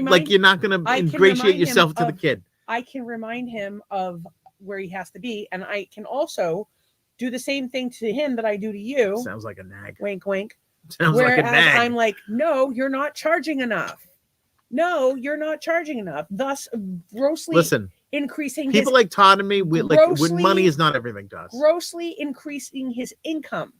like you're not going to ingratiate yourself to the kid. I can remind him of where he has to be, and I can also do the same thing to him that I do to you. Sounds like a nag. Wink, wink. Sounds like a nag. I'm like, no, you're not charging enough. No, you're not charging enough. Thus, grossly increasing people like Todd and me. When money is not everything to us. Grossly increasing his income.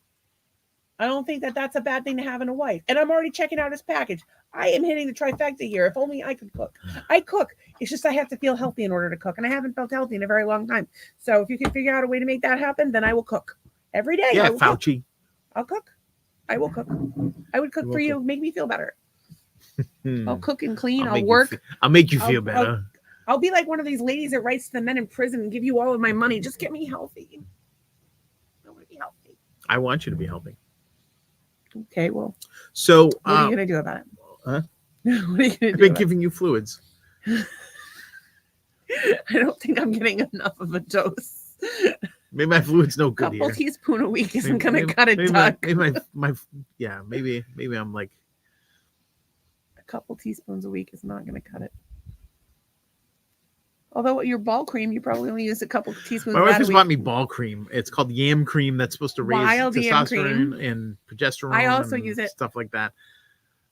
I don't think that that's a bad thing to have in a wife. And I'm already checking out his package. I am hitting the trifecta here. If only I could cook. I cook. It's just I have to feel healthy in order to cook. And I haven't felt healthy in a very long time. So if you can figure out a way to make that happen, then I will cook. Every day. Yeah, Fauci. I'll cook. I will cook. I would cook for you. Make me feel better. I'll cook and clean. I'll work. I'll make you feel better. I'll be like one of these ladies that writes to the men in prison and give you all of my money. Just get me healthy. I want to be healthy. I want you to be healthy. Okay, well. So what are you going to do about it? Huh? What are you going to do? I've been giving you fluids. I don't think I'm getting enough of a dose. Maybe my fluid's no good. A couple teaspoons a week isn't going to cut it, Doug. Maybe I'm like. A couple teaspoons a week is not going to cut it. Although your ball cream, you probably only use a couple teaspoons. My wife just bought me ball cream. It's called yam cream. That's supposed to raise testosterone and progesterone. I also use it. Stuff like that.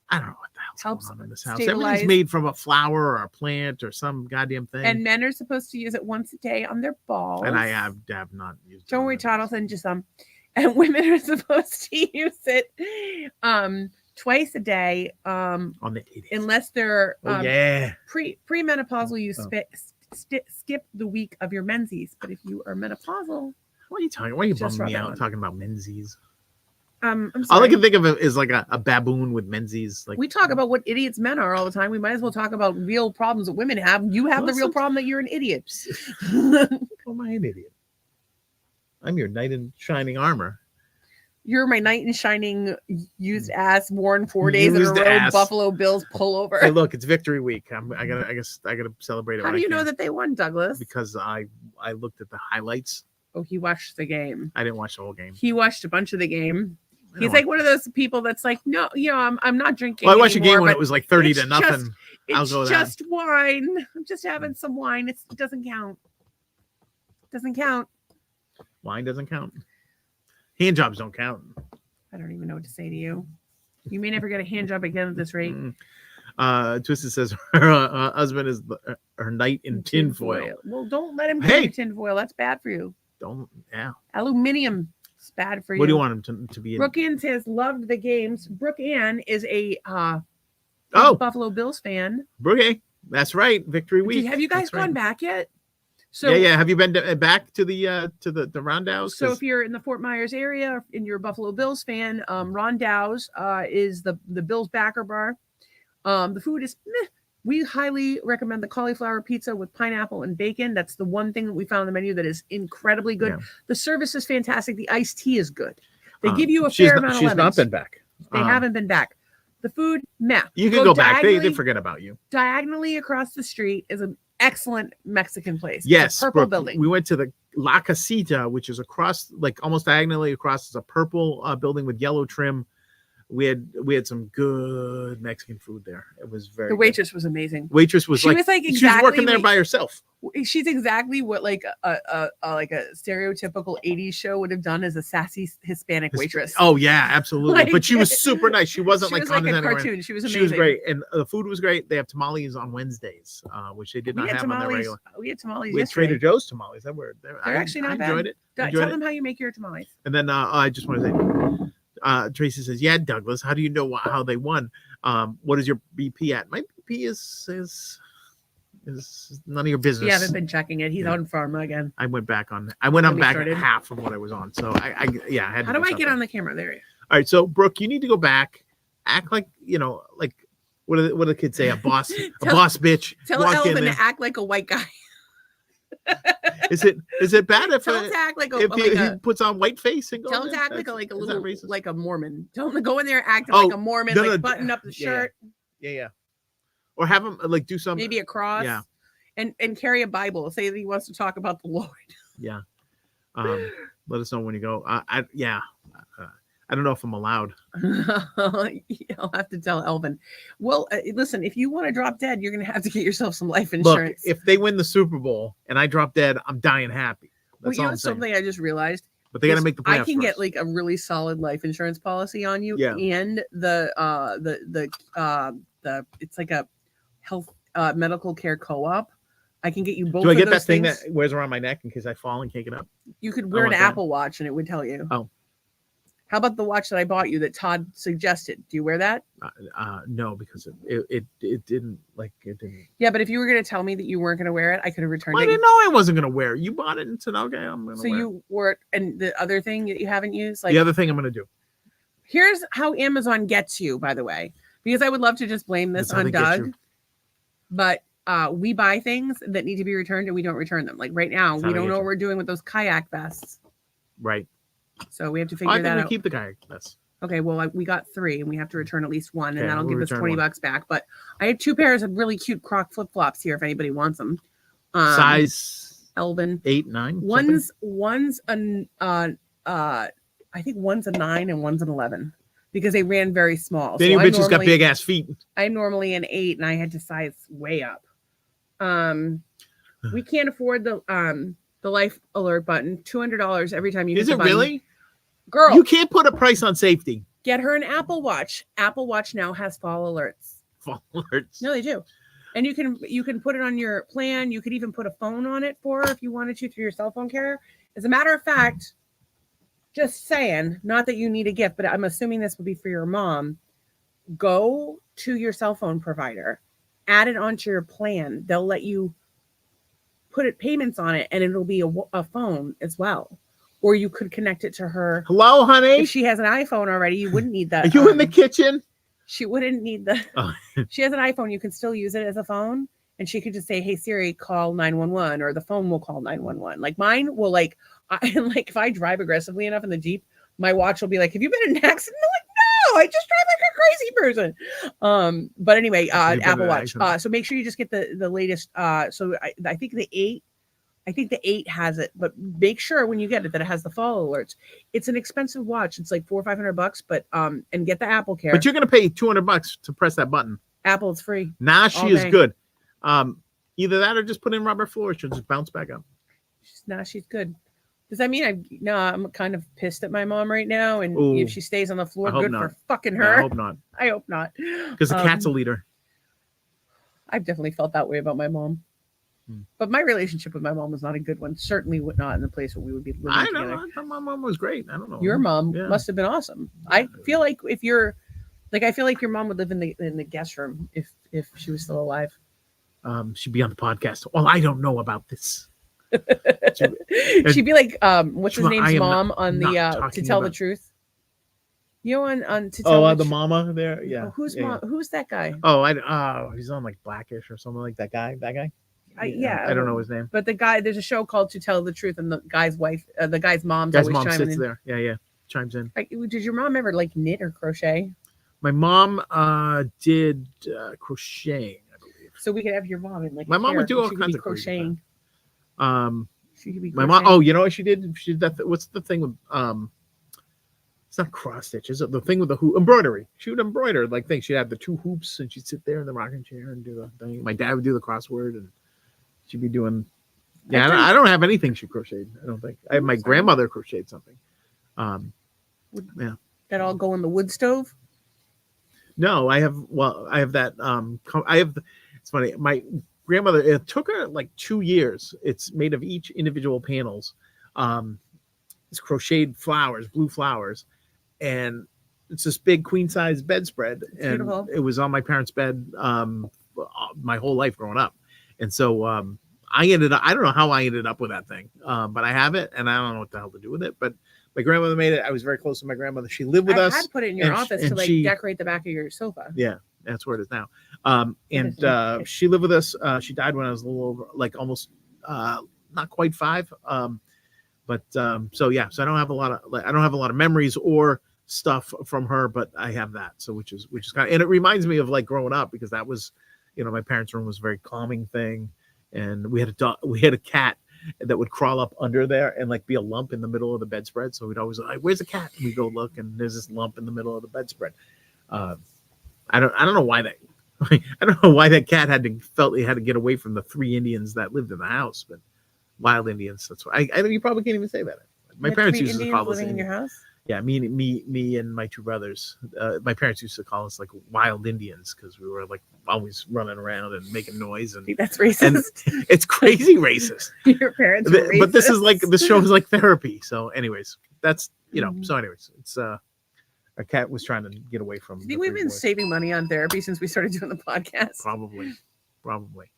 I don't know what the hell's going on in this house. Everything's made from a flower or a plant or some goddamn thing. And men are supposed to use it once a day on their balls. And I have not used it. Don't worry, Todd. I'll send you some. And women are supposed to use it twice a day. On the 80s. Unless they're premenopausal, you skip the week of your menses. But if you are menopausal, what are you talking? Why are you bumming me out talking about menses? I'm sorry. All I can think of is like a baboon with menses. Like we talk about what idiots men are all the time. We might as well talk about real problems that women have. You have the real problem that you're an idiot. How am I an idiot? I'm your knight in shining armor. You're my knight in shining, used ass, worn 4 days in a row. Buffalo Bills pullover. Hey, look, it's Victory Week. I gotta celebrate it. How do you know that they won, Douglas? Because I looked at the highlights. Oh, he watched the game. I didn't watch the whole game. He watched a bunch of the game. He's like one of those people that's like, no, I'm not drinking. Well, I watched a game when it was like 30-0. I'll go with that. It's just wine. I'm just having some wine. It doesn't count. Doesn't count. Wine doesn't count. Hand jobs don't count. I don't even know what to say to you. You may never get a hand job again at this rate. Twisted says her husband is her knight in tinfoil. Well, don't let him get tinfoil. That's bad for you. Aluminium. It's bad for you. What do you want him to be? Brooke Ann says loved the games. Brooke Ann is a Buffalo Bills fan. Brooke, that's right. Victory Week. Have you guys gone back yet? So yeah. Have you been back to the Rondows? So if you're in the Fort Myers area and you're a Buffalo Bills fan, Rondows is the Bills backer bar. The food is meh. We highly recommend the cauliflower pizza with pineapple and bacon. That's the one thing that we found on the menu that is incredibly good. Yeah. The service is fantastic. The iced tea is good. They give you a fair amount of lemons. She's not been back. They haven't been back. The food, meh. You can go back. They forget about you. Diagonally across the street is an excellent Mexican place. Yes, purple building. We went to the La Casita, which is across, like almost diagonally across, is a purple building with yellow trim. We had some good Mexican food there. It was very. The good. waitress was amazing. Waitress was She was like she was exactly working there what- by herself. She's exactly what like a stereotypical 80s show would have done as a sassy Hispanic waitress. Oh yeah, absolutely. Like- but she was super nice. She wasn't she like was like a condescending or anything. cartoon. She was amazing. She was great, and the food was great. They have tamales on Wednesdays, which they did We not had have on their tamales. regular. We had tamales We had yesterday. Trader Joe's tamales. They're actually not bad. enjoyed it. Tell Enjoyed them how you make your tamales. And then I just want to say, Tracy says, "Yeah, Douglas, how do you know how they won? What is your BP at? My BP is none of your business." You haven't been checking it. He's Yeah. on pharma again. I went back on. I went on When we back started. half from what I was on. So I had. How to do I get something. on the camera? There you All right, so Brooke, you need to go back, act like like what do the kids say? A boss, a Tell- boss bitch. Tell walk in Elvin there. to act like a white guy. Is it bad if Tell him to act like a, if like he a puts on white face and goes tell him to in? act like That's- a is that little racist? like a Mormon. Tell him to go in there acting Oh, like a Mormon, no, like no, button up the yeah, shirt, yeah, or have him like do some maybe a cross, yeah. and carry a Bible. Say that he wants to talk about the Lord. Yeah. Let us know when you go. I don't know if I'm allowed. I'll have to tell Elvin. Well, listen, if you want to drop dead, you're going to have to get yourself some life Look, insurance. if they win the Super Bowl and I drop dead, I'm dying happy. well, That's you all know I'm saying. something I just realized. But they got to is make the I playoffs can get first. like a really solid life insurance policy on you, Yeah. and the it's like a health medical care co-op. I can get you both. Do I of get that those thing things. that wears around my neck in case I fall and can't get up? You could wear an want that. Apple Watch and it would tell you. Oh. How about the watch that I bought you that Todd suggested? Do you wear that? No, because it didn't like it didn't. Yeah, but if you were going to tell me that you weren't going to wear it, I could have returned Well, I it. didn't know I wasn't gonna wear it. You bought it and said, okay, I'm gonna So wear it. you wore it, and the other thing that you haven't used, like The other thing I'm gonna do. here's how Amazon gets you, by the way, because I would love to just blame this That's how on they get Doug, you. but we buy things that need to be returned and we don't return them. Like right now, That's how we they don't get know you. what we're doing with those kayak vests, Right. so we have to I figure think that we out. keep the kayak. That's Okay, well, we got 3 and we have to return at least one, and Okay, that'll we'll give us return one. $20 back. But I have 2 pairs of really cute Croc flip flops here if anybody wants them. size Elvin. 8, 9. One's I think one's a 9 and one's an 11 because they ran very small. Then your I'm bitch has got big ass feet. I'm normally an 8 and I had to size way up. We can't afford the life alert button. $200 every time you hit Is the it button. really? Girl, You can't put a price on safety. get her an Apple Watch. Apple Watch now has fall alerts. Fall alerts. No, they do. And you can put it on your plan. You could even put a phone on it for her if you wanted to through your cell phone carrier. As a matter of fact, just saying, not that you need a gift, but I'm assuming this would be for your mom. Go to your cell phone provider, add it onto your plan. They'll let you put payments on it, and it'll be a phone as well. Or you could connect it to her. Hello, honey. If she has an iPhone already, you wouldn't need that. Are you in the kitchen? She wouldn't need the. Oh. She has an iPhone. You can still use it as a phone, and she could just say, "Hey Siri, call 911," or the phone will call 911. Like mine will like if I drive aggressively enough in the Jeep, my watch will be like, "Have you been in an accident?" I'm like, "No, I just drive like a crazy person." But anyway, You've been Apple in an Watch. accident. So make sure you just get the latest. So I think the 8. I think the 8 has it, but make sure when you get it that it has the fall alerts. It's an expensive watch. It's like $400 or $500, but and get the Apple Care. But you're gonna pay $200 to press that button. Apple, it's free. Nah, All she is day. good. Either that or just put in rubber floor. She'll just bounce back up. She's good. Does that mean I'm kind of pissed at my mom right now? And Ooh, if she stays on the floor, I hope good not. for fucking Yeah, her. I hope not. I hope not. Because the cat's a leader. I've definitely felt that way about my mom. But my relationship with my mom was not a good one. Certainly would not in the place where we would be living I together. know. I thought my mom was great. I don't know. Your mom Yeah. must have been awesome. I feel like if you're like, I feel like your mom would live in the guest room if she was still alive. She'd be on the podcast. Well, I don't know about this. She'd be like, what's his I name's am mom not- on not To talking Tell the about- Truth? You know, on To Tell Oh, the the mama there. Yeah. Who's yeah. mom? Who's that guy? Oh, he's on like Blackish or something like that guy. That guy. Yeah, I don't know his name. But the guy, there's a show called To Tell the Truth, and the guy's wife, the guy's mom's Guy's always mom chiming sits in. there. Yeah, chimes in. Like, did your mom ever like knit or crochet? My mom did crocheting, I believe. So we could have your mom in like. My a mom would chair, do and all she could kinds be of crazy crocheting. Um, She could be. my Crocheting. mom. Oh, you know what she did? She did that. What's the thing with it's not cross stitches. The thing with the hoop embroidery. She would embroider like things. She'd have the 2 hoops, and she'd sit there in the rocking chair and do the thing. My dad would do the crossword, and she'd be doing. Yeah, I don't have anything she crocheted. I don't think. I have my grandmother crocheted something. Yeah. That all go in the wood stove? No, I have. Well, I have that. I have. It's funny. My grandmother. It took her like 2 years. It's made of each individual panels. It's crocheted flowers, blue flowers, and it's this big queen size bedspread. And beautiful. It was on my parents' bed my whole life growing up, and so I ended up. I don't know how I ended up with that thing, but I have it, and I don't know what the hell to do with it. But my grandmother made it. I was very close to my grandmother. She lived with us. I had put it in your office to like decorate the back of your sofa. Yeah, that's where it is now. She lived with us. She died when I was a little over, like almost not quite 5. So yeah, so I don't have a lot of memories or stuff from her, but I have that. So which is kind of, and it reminds me of like growing up, because that was, my parents' room was a very calming thing, and we had a cat that would crawl up under there and like be a lump in the middle of the bedspread. So we'd always like, where's the cat? And we go look, and there's this lump in the middle of the bedspread. I don't know why that I don't know why that cat felt it had to get away from the 3 Indians that lived in the house, but wild Indians. That's why I you probably can't even say that. My parents used to call us living in your house. Yeah, me and my 2 brothers. My parents used to call us like wild Indians, because we were like always running around and making noise. And that's racist. And it's crazy racist. Your parents were racist. But this show is like therapy. So, anyways, that's So, anyways, it's a cat was trying to get away from. Do you think we've been saving money on therapy since we started doing the podcast? Probably.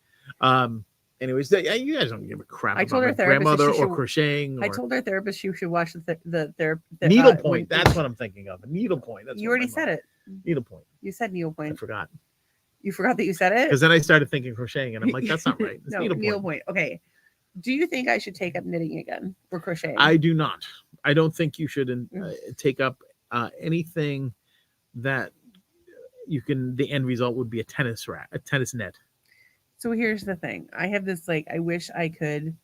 Anyways, you guys don't give a crap about my grandmother or crocheting. I told our therapist she should watch the needlepoint. That's what I'm thinking of. A needlepoint. You already said it. Needlepoint. You said needlepoint. I forgot. You forgot that you said it? Because then I started thinking crocheting, and I'm like, that's not right. It's no, needlepoint. Okay. Do you think I should take up knitting again or crocheting? I do not. I don't think you should take up anything that you can. The end result would be a tennis net. So here's the thing. I have this like, I wish I could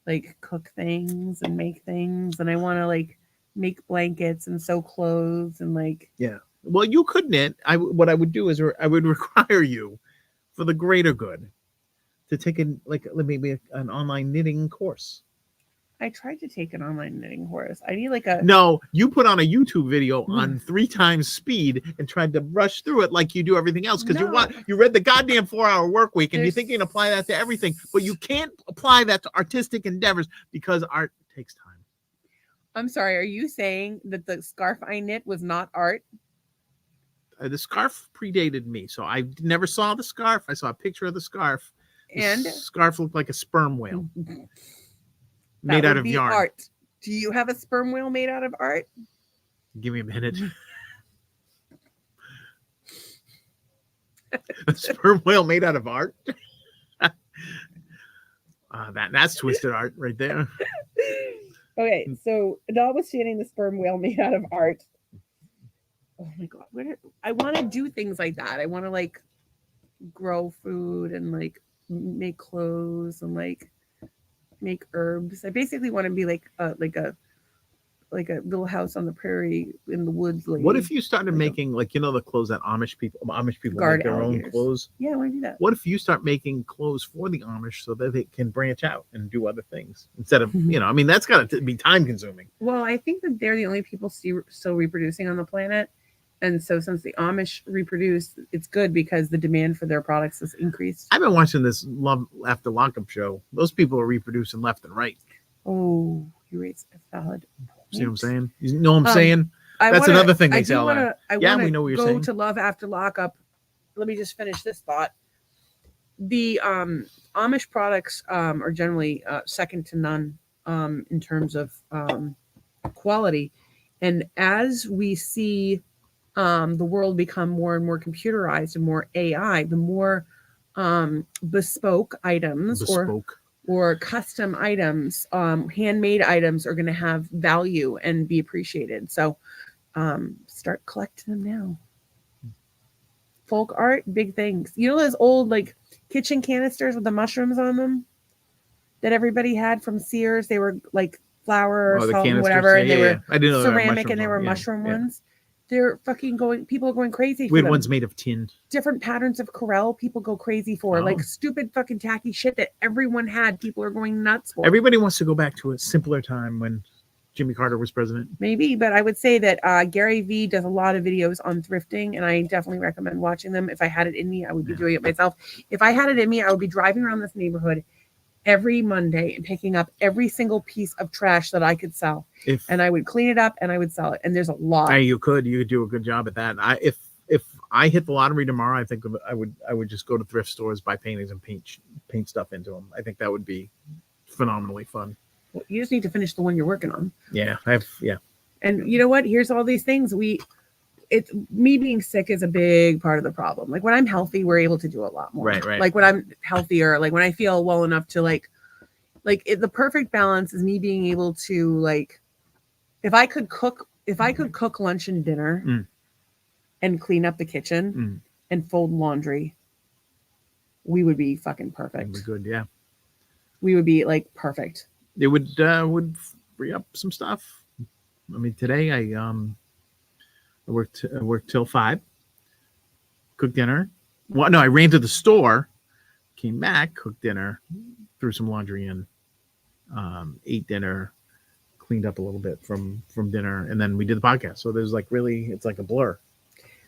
like cook things and make things, and I want to like make blankets and sew clothes and like. Yeah. Well, you could knit. What I would do is I would require you, for the greater good, to take maybe an online knitting course. I tried to take an online knitting course. I need No, you put on a YouTube video on 3 times speed and tried to rush through it like you do everything else, because you read the goddamn 4-hour work week, and you think you can apply that to everything, but you can't apply that to artistic endeavors, because art takes time. I'm sorry. Are you saying that the scarf I knit was not art? The scarf predated me, so I never saw the scarf. I saw a picture of the scarf. And the scarf looked like a sperm whale. Made out of yarn. Art. Do you have a sperm whale made out of art? Give me a minute. A sperm whale made out of art? That's twisted art right there. Okay, so notwithstanding the sperm whale made out of art. Oh my God. I want to do things like that. I want to like grow food and like make clothes and like make herbs. I basically want to be like a little house on the prairie in the woods. What if you started making the clothes that Amish people make their own clothes? Yeah, I want to do that. What if you start making clothes for the Amish so that they can branch out and do other things instead of that's got to be time consuming. Well, I think that they're the only people still reproducing on the planet. And so since the Amish reproduce, it's good because the demand for their products has increased. I've been watching this Love After Lockup show. Those people are reproducing left and right. Oh, you raise a valid point. See what I'm saying? You know what I'm saying? That's another thing they sell. Yeah, we know what you're saying. Go to Love After Lockup. Let me just finish this thought. The Amish products are generally second to none in terms of quality. And as we see the world become more and more computerized and more AI, the more bespoke items or custom items, handmade items are going to have value and be appreciated. So start collecting them now. Folk art, big things. You know those old like kitchen canisters with the mushrooms on them that everybody had from Sears? They were like flour or Oh, the salt and canisters. whatever, Yeah, and they yeah, were yeah. I didn't know there were ceramic and they mushrooms were on it. Yeah, mushroom yeah. ones. They're fucking going. People are going crazy. We for had them. ones made of tin. Different patterns of Corel. People go crazy for like Oh. stupid fucking tacky shit that everyone had. People are going nuts for. Everybody wants to go back to a simpler time when Jimmy Carter was president. Maybe, but I would say that Gary Vee does a lot of videos on thrifting, and I definitely recommend watching them. If I had it in me, I would be doing it myself. If I had it in me, I would be driving around this neighborhood every Monday and picking up every single piece of trash that I could sell, and I would clean it up and I would sell it. And there's a lot. You could do a good job at that. If I hit the lottery tomorrow, I think I would just go to thrift stores, buy paintings, and paint stuff into them. I think that would be phenomenally fun. Well, you just need to finish the one you're working on. Yeah, And you know what? Here's all these things. It's me being sick is a big part of the problem. Like when I'm healthy, we're able to do a lot more. Right. Like when I'm healthier, like when I feel well enough to the perfect balance is me being able to like, if I could cook lunch and dinner and clean up the kitchen and fold laundry, we would be fucking perfect. We're good. Yeah. We would be like perfect. It would free up some stuff. I mean, today I worked till 5, cooked dinner. Well, no, I ran to the store, came back, cooked dinner, threw some laundry in, ate dinner, cleaned up a little bit from dinner, and then we did the podcast. So there's like really, it's like a blur.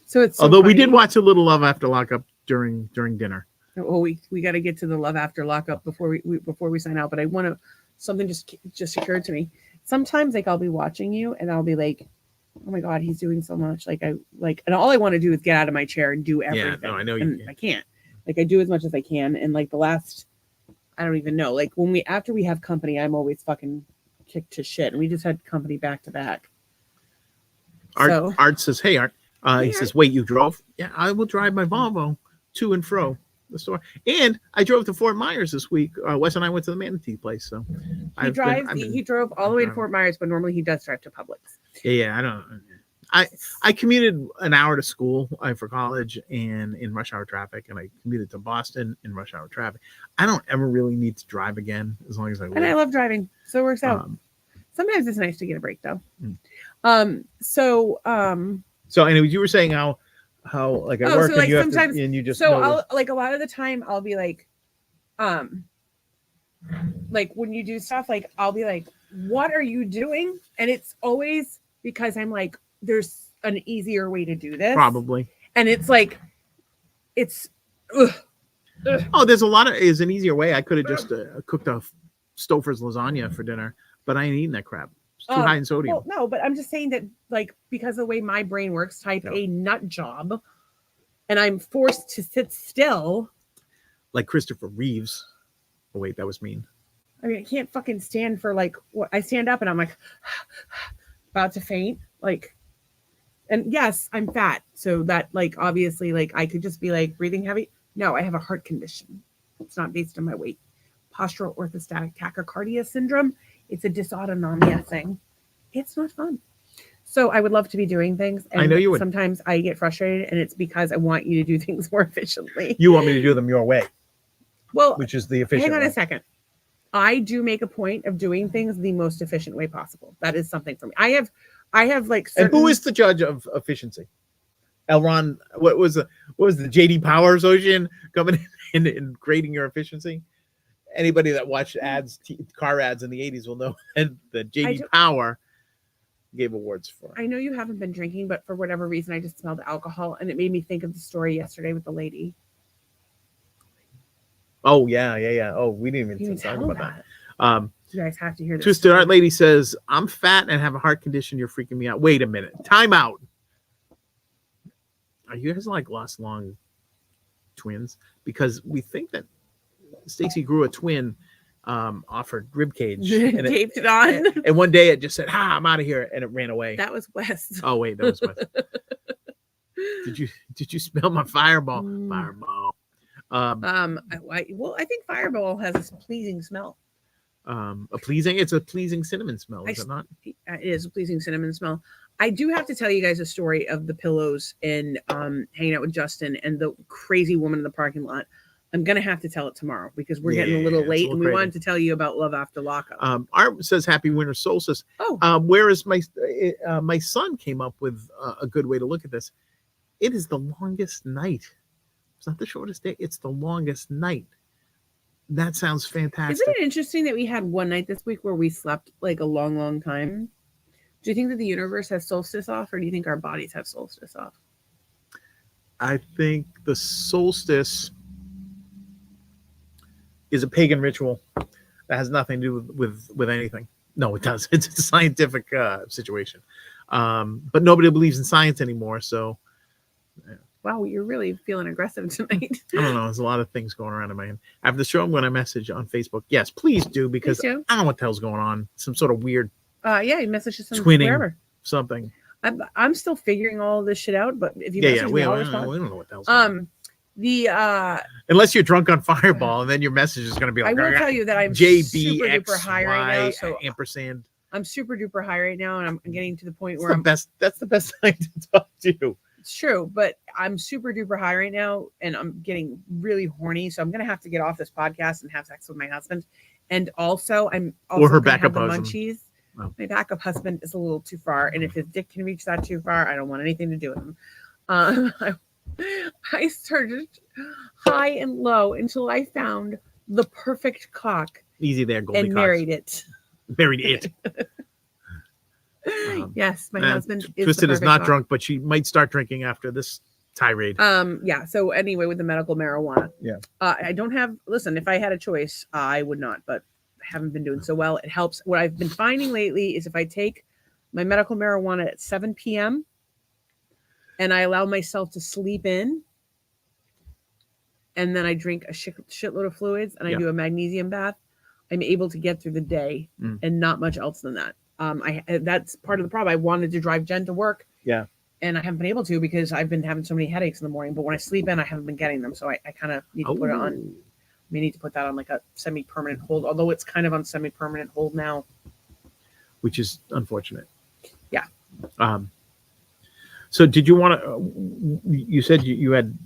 So it's although we did watch a little Love After Lockup during dinner. Oh, we got to get to the Love After Lockup before we sign out. But I want to, something just occurred to me. Sometimes like I'll be watching you and I'll be like, oh my God, he's doing so much. And all I want to do is get out of my chair and do everything. Yeah, no, I know you can. I can't. Like I do as much as I can. And like the last, I don't even know. Like after we have company, I'm always fucking kicked to shit. And we just had company back to back. Art says, hey, Art. He says, wait, you drove? Yeah, I will drive my Volvo to and fro the store. And I drove to Fort Myers this week. Wes and I went to the Manatee place. So he drove all the way to Fort Myers, but normally he does drive to Publix. Yeah, I don't. I commuted an hour to school for college and in rush hour traffic, and I commuted to Boston in rush hour traffic. I don't ever really need to drive again as long as I work. And I love driving, so it works out. Sometimes it's nice to get a break though. So anyway, you were saying how like I work, so like and sometimes and you just I'll like a lot of the time I'll be like when you do stuff, like I'll be like, what are you doing? And it's always because I'm like, there's an easier way to do this. Probably. And it's like, it's. Oh, there's is an easier way. I could have just cooked a Stouffer's lasagna for dinner, but I ain't eating that crap. It's too high in sodium. Well, no, but I'm just saying that, like, because of the way my brain works, type a nut job, and I'm forced to sit still. Like Christopher Reeves. Oh, wait, that was mean. I mean, I can't fucking stand for, like, what I stand up and I'm like, about to faint. Like, and yes, I'm fat. So that, like, obviously, like, I could just be, like, breathing heavy. No, I have a heart condition. It's not based on my weight. Postural orthostatic tachycardia syndrome. It's a dysautonomia thing. It's not fun. So I would love to be doing things. And I know you would. Sometimes I get frustrated, and it's because I want you to do things more efficiently. You want me to do them your way. Well, which is the efficient hang on way. a second. I do make a point of doing things the most efficient way possible. That is something for me. I have like certain... And who is the judge of efficiency? Elron, what was the JD Power Association coming in and grading your efficiency? Anybody that watched car ads in the 80s will know that the JD Power gave awards for. I know you haven't been drinking, but for whatever reason, I just smelled alcohol, and it made me think of the story yesterday with the lady. Oh, yeah. Oh, we didn't even talk about that. You guys have to hear this. Twisted Art Lady says, I'm fat and have a heart condition. You're freaking me out. Wait a minute. Time out. Are you guys like lost long twins? Because we think that Stacy grew a twin off her rib cage. And taped it on. And one day it just said, I'm out of here. And it ran away. That was West. Oh, wait, that was West. Did you smell my fireball? Fireball. I think Fireball has a pleasing smell. It's a pleasing cinnamon smell, is it not? It is a pleasing cinnamon smell. I do have to tell you guys a story of the pillows and hanging out with Justin and the crazy woman in the parking lot. I'm gonna have to tell it tomorrow because we're getting a little it's a late, little and we crazy. wanted to tell you about Love After Lockup. Art says happy winter solstice. Oh, Whereas my son came up with a good way to look at this. It is the longest night. It's not the shortest day. It's the longest night. That sounds fantastic. isn't it interesting that we had one night this week where we slept like a long, long time? Do you think that the universe has solstice off, or do you think our bodies have solstice off? I think the solstice is a pagan ritual that has nothing to do with anything. No, it does. It's a scientific situation. But nobody believes in science anymore. So, Wow, you're really feeling aggressive tonight. I don't know. There's a lot of things going around in my head. After the show, I'm going to message on Facebook. Yes, please do, because I don't know what the hell's going on. Some sort of weird Yeah, you message us twinning wherever. Something. I'm still figuring all this shit out, but if you we message me, I'll don't respond. know what the hell's going on. Unless you're drunk on Fireball, and then your message is going to be like, I will tell you that I'm JBX, super duper high right now. So ampersand. I'm super duper high right now, and I'm getting to the point where That's the best time to talk to you. It's true, but I'm super duper high right now, and I'm getting really horny. So I'm gonna have to get off this podcast and have sex with my husband. And also, I'm also or her gonna have backup the husband. Munchies. Oh. My backup husband is a little too far, and if his dick can reach that too far, I don't want anything to do with him. I started high and low until I found the perfect cock. Easy there, Goldie and Cox. married it. Married it. Yes, my husband is Twisted is not cock. drunk, but she might start drinking after this tirade. Yeah. So anyway, with the medical marijuana, yeah. I don't have. Listen, if I had a choice, I would not, but I haven't been doing so well. It helps. What I've been finding lately is if I take my medical marijuana at 7 p.m. and I allow myself to sleep in, and then I drink a shitload of fluids and I do a magnesium bath, I'm able to get through the day and not much else than that. That's part of the problem. I wanted to drive Jen to work. Yeah. And I haven't been able to because I've been having so many headaches in the morning. But when I sleep in, I haven't been getting them. So I kind of need to put it on. We need to put that on like a semi-permanent hold, although it's kind of on semi-permanent hold now. Which is unfortunate. Yeah. So did you want to, you said you had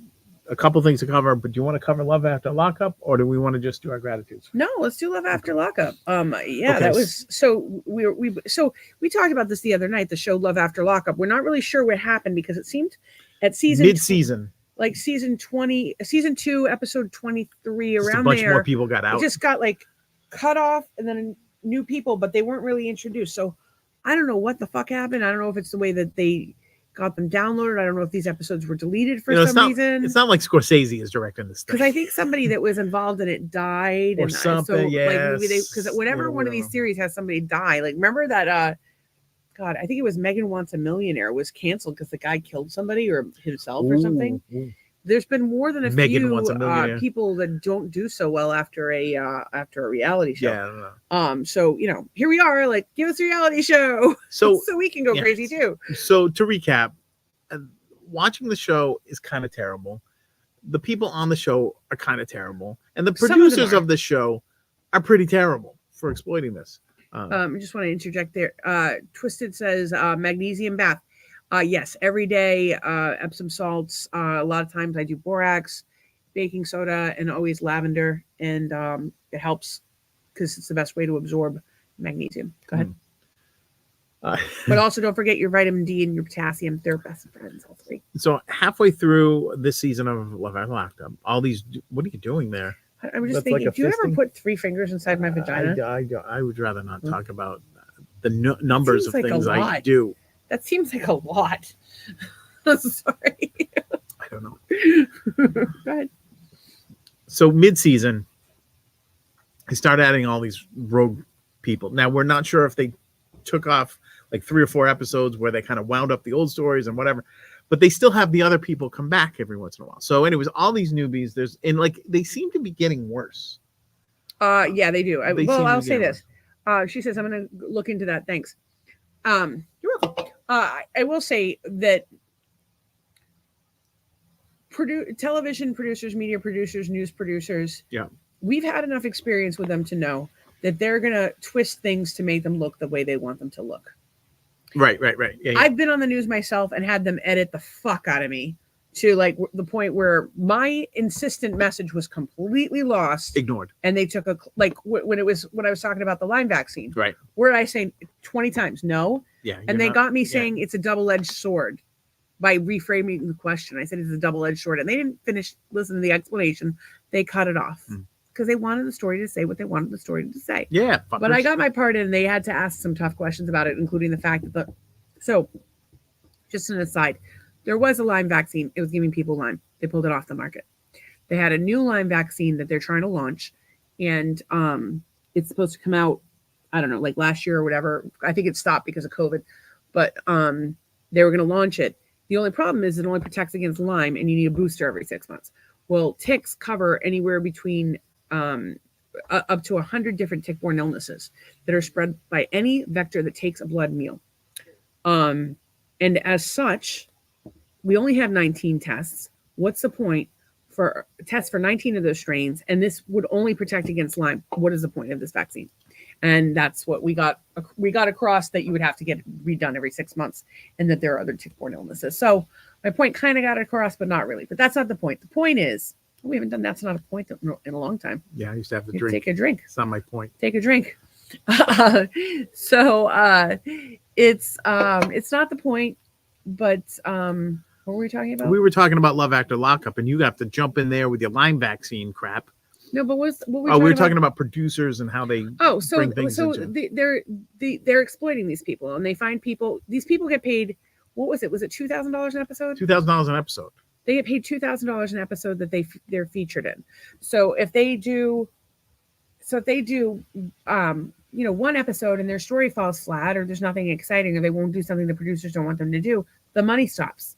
a couple things to cover, but do you want to cover Love After Lockup, or do we want to just do our gratitudes? No, let's do Love After Lockup. Yeah, Okay. that was so we talked about this the other night, the show Love After Lockup. We're not really sure what happened because it seemed at mid-season, like season 2, episode 23, just around a bunch there. more people got out. It just got like cut off, and then new people, but they weren't really introduced. So I don't know what the fuck happened. I don't know if it's the way that they got them downloaded. I don't know if these episodes were deleted for some reason. It's not like Scorsese is directing this thing. Because I think somebody that was involved in it died, or and something. so Yes. like maybe because whenever one of these series has somebody die, like remember that God, I think it was Megan Wants a Millionaire was canceled because the guy killed somebody or himself or something. There's been more than a Megan few Wants a Millionaire. people that don't do so well after a reality show. Yeah, I don't know. So here we are, like, give us a reality show so we can go crazy too. So to recap, watching the show is kind of terrible. The people on the show are kind of terrible, and the producers of the show are pretty terrible for exploiting this. I just want to interject there. Twisted says magnesium bath. Yes, every day, Epsom salts. A lot of times I do borax, baking soda, and always lavender. And it helps because it's the best way to absorb magnesium. Go ahead. But also don't forget your vitamin D and your potassium. They're best friends, all three. So halfway through this season of Love After Lockup, all these, what are you doing there? I was just thinking, do you ever put 3 fingers inside my vagina? I would rather not talk about the numbers of things I do. That seems like a lot. I'm sorry. I don't know. Go ahead. So mid-season, they started adding all these rogue people. Now, we're not sure if they took off like 3 or 4 episodes where they kind of wound up the old stories and whatever, but they still have the other people come back every once in a while. So anyways, all these newbies, they seem to be getting worse. Yeah, they do. I'll say this. She says, I'm going to look into that. Thanks. You're welcome. I will say that television producers, media producers, news producers, we've had enough experience with them to know that they're going to twist things to make them look the way they want them to look. Right. Yeah. I've been on the news myself and had them edit the fuck out of me to like the point where my insistent message was completely lost, Ignored. and they took when I was talking about the Lyme vaccine. Right. Where did I say 20 times no? Yeah. And they got me saying it's a double-edged sword by reframing the question. I said it's a double-edged sword, and they didn't finish listening to the explanation. They cut it off because they wanted the story to say what they wanted the story to say. Yeah. But I got my part in, and they had to ask some tough questions about it, including the fact that so just an aside, there was a Lyme vaccine. It was giving people Lyme. They pulled it off the market. They had a new Lyme vaccine that they're trying to launch, and it's supposed to come out, I don't know, like last year or whatever. I think it stopped because of COVID, but they were going to launch it. The only problem is it only protects against Lyme, and you need a booster every 6 months. Well, ticks cover anywhere between up to 100 different tick-borne illnesses that are spread by any vector that takes a blood meal. And as such, we only have 19 tests. What's the point for tests for 19 of those strains? And this would only protect against Lyme. What is the point of this vaccine? And that's what we got across, that you would have to get it redone every 6 months, and that there are other tick-borne illnesses. So my point kind of got across, but not really. But that's not the point. The point is, we haven't done that's not a point in a long time. Yeah, I used to have to drink. Take a drink. It's not my point. Take a drink. So it's not the point, but what were we talking about? We were talking about Love After Lockup, and you have to jump in there with your Lyme vaccine crap. No, but what were we were talking about producers and how they bring things into... they're exploiting these people, and they find people. These people get paid. What was it? Was it $2,000 an episode? $2,000 an episode. They get paid $2,000 an episode that they're featured in. So if they do, one episode and their story falls flat, or there's nothing exciting, or they won't do something the producers don't want them to do, the money stops.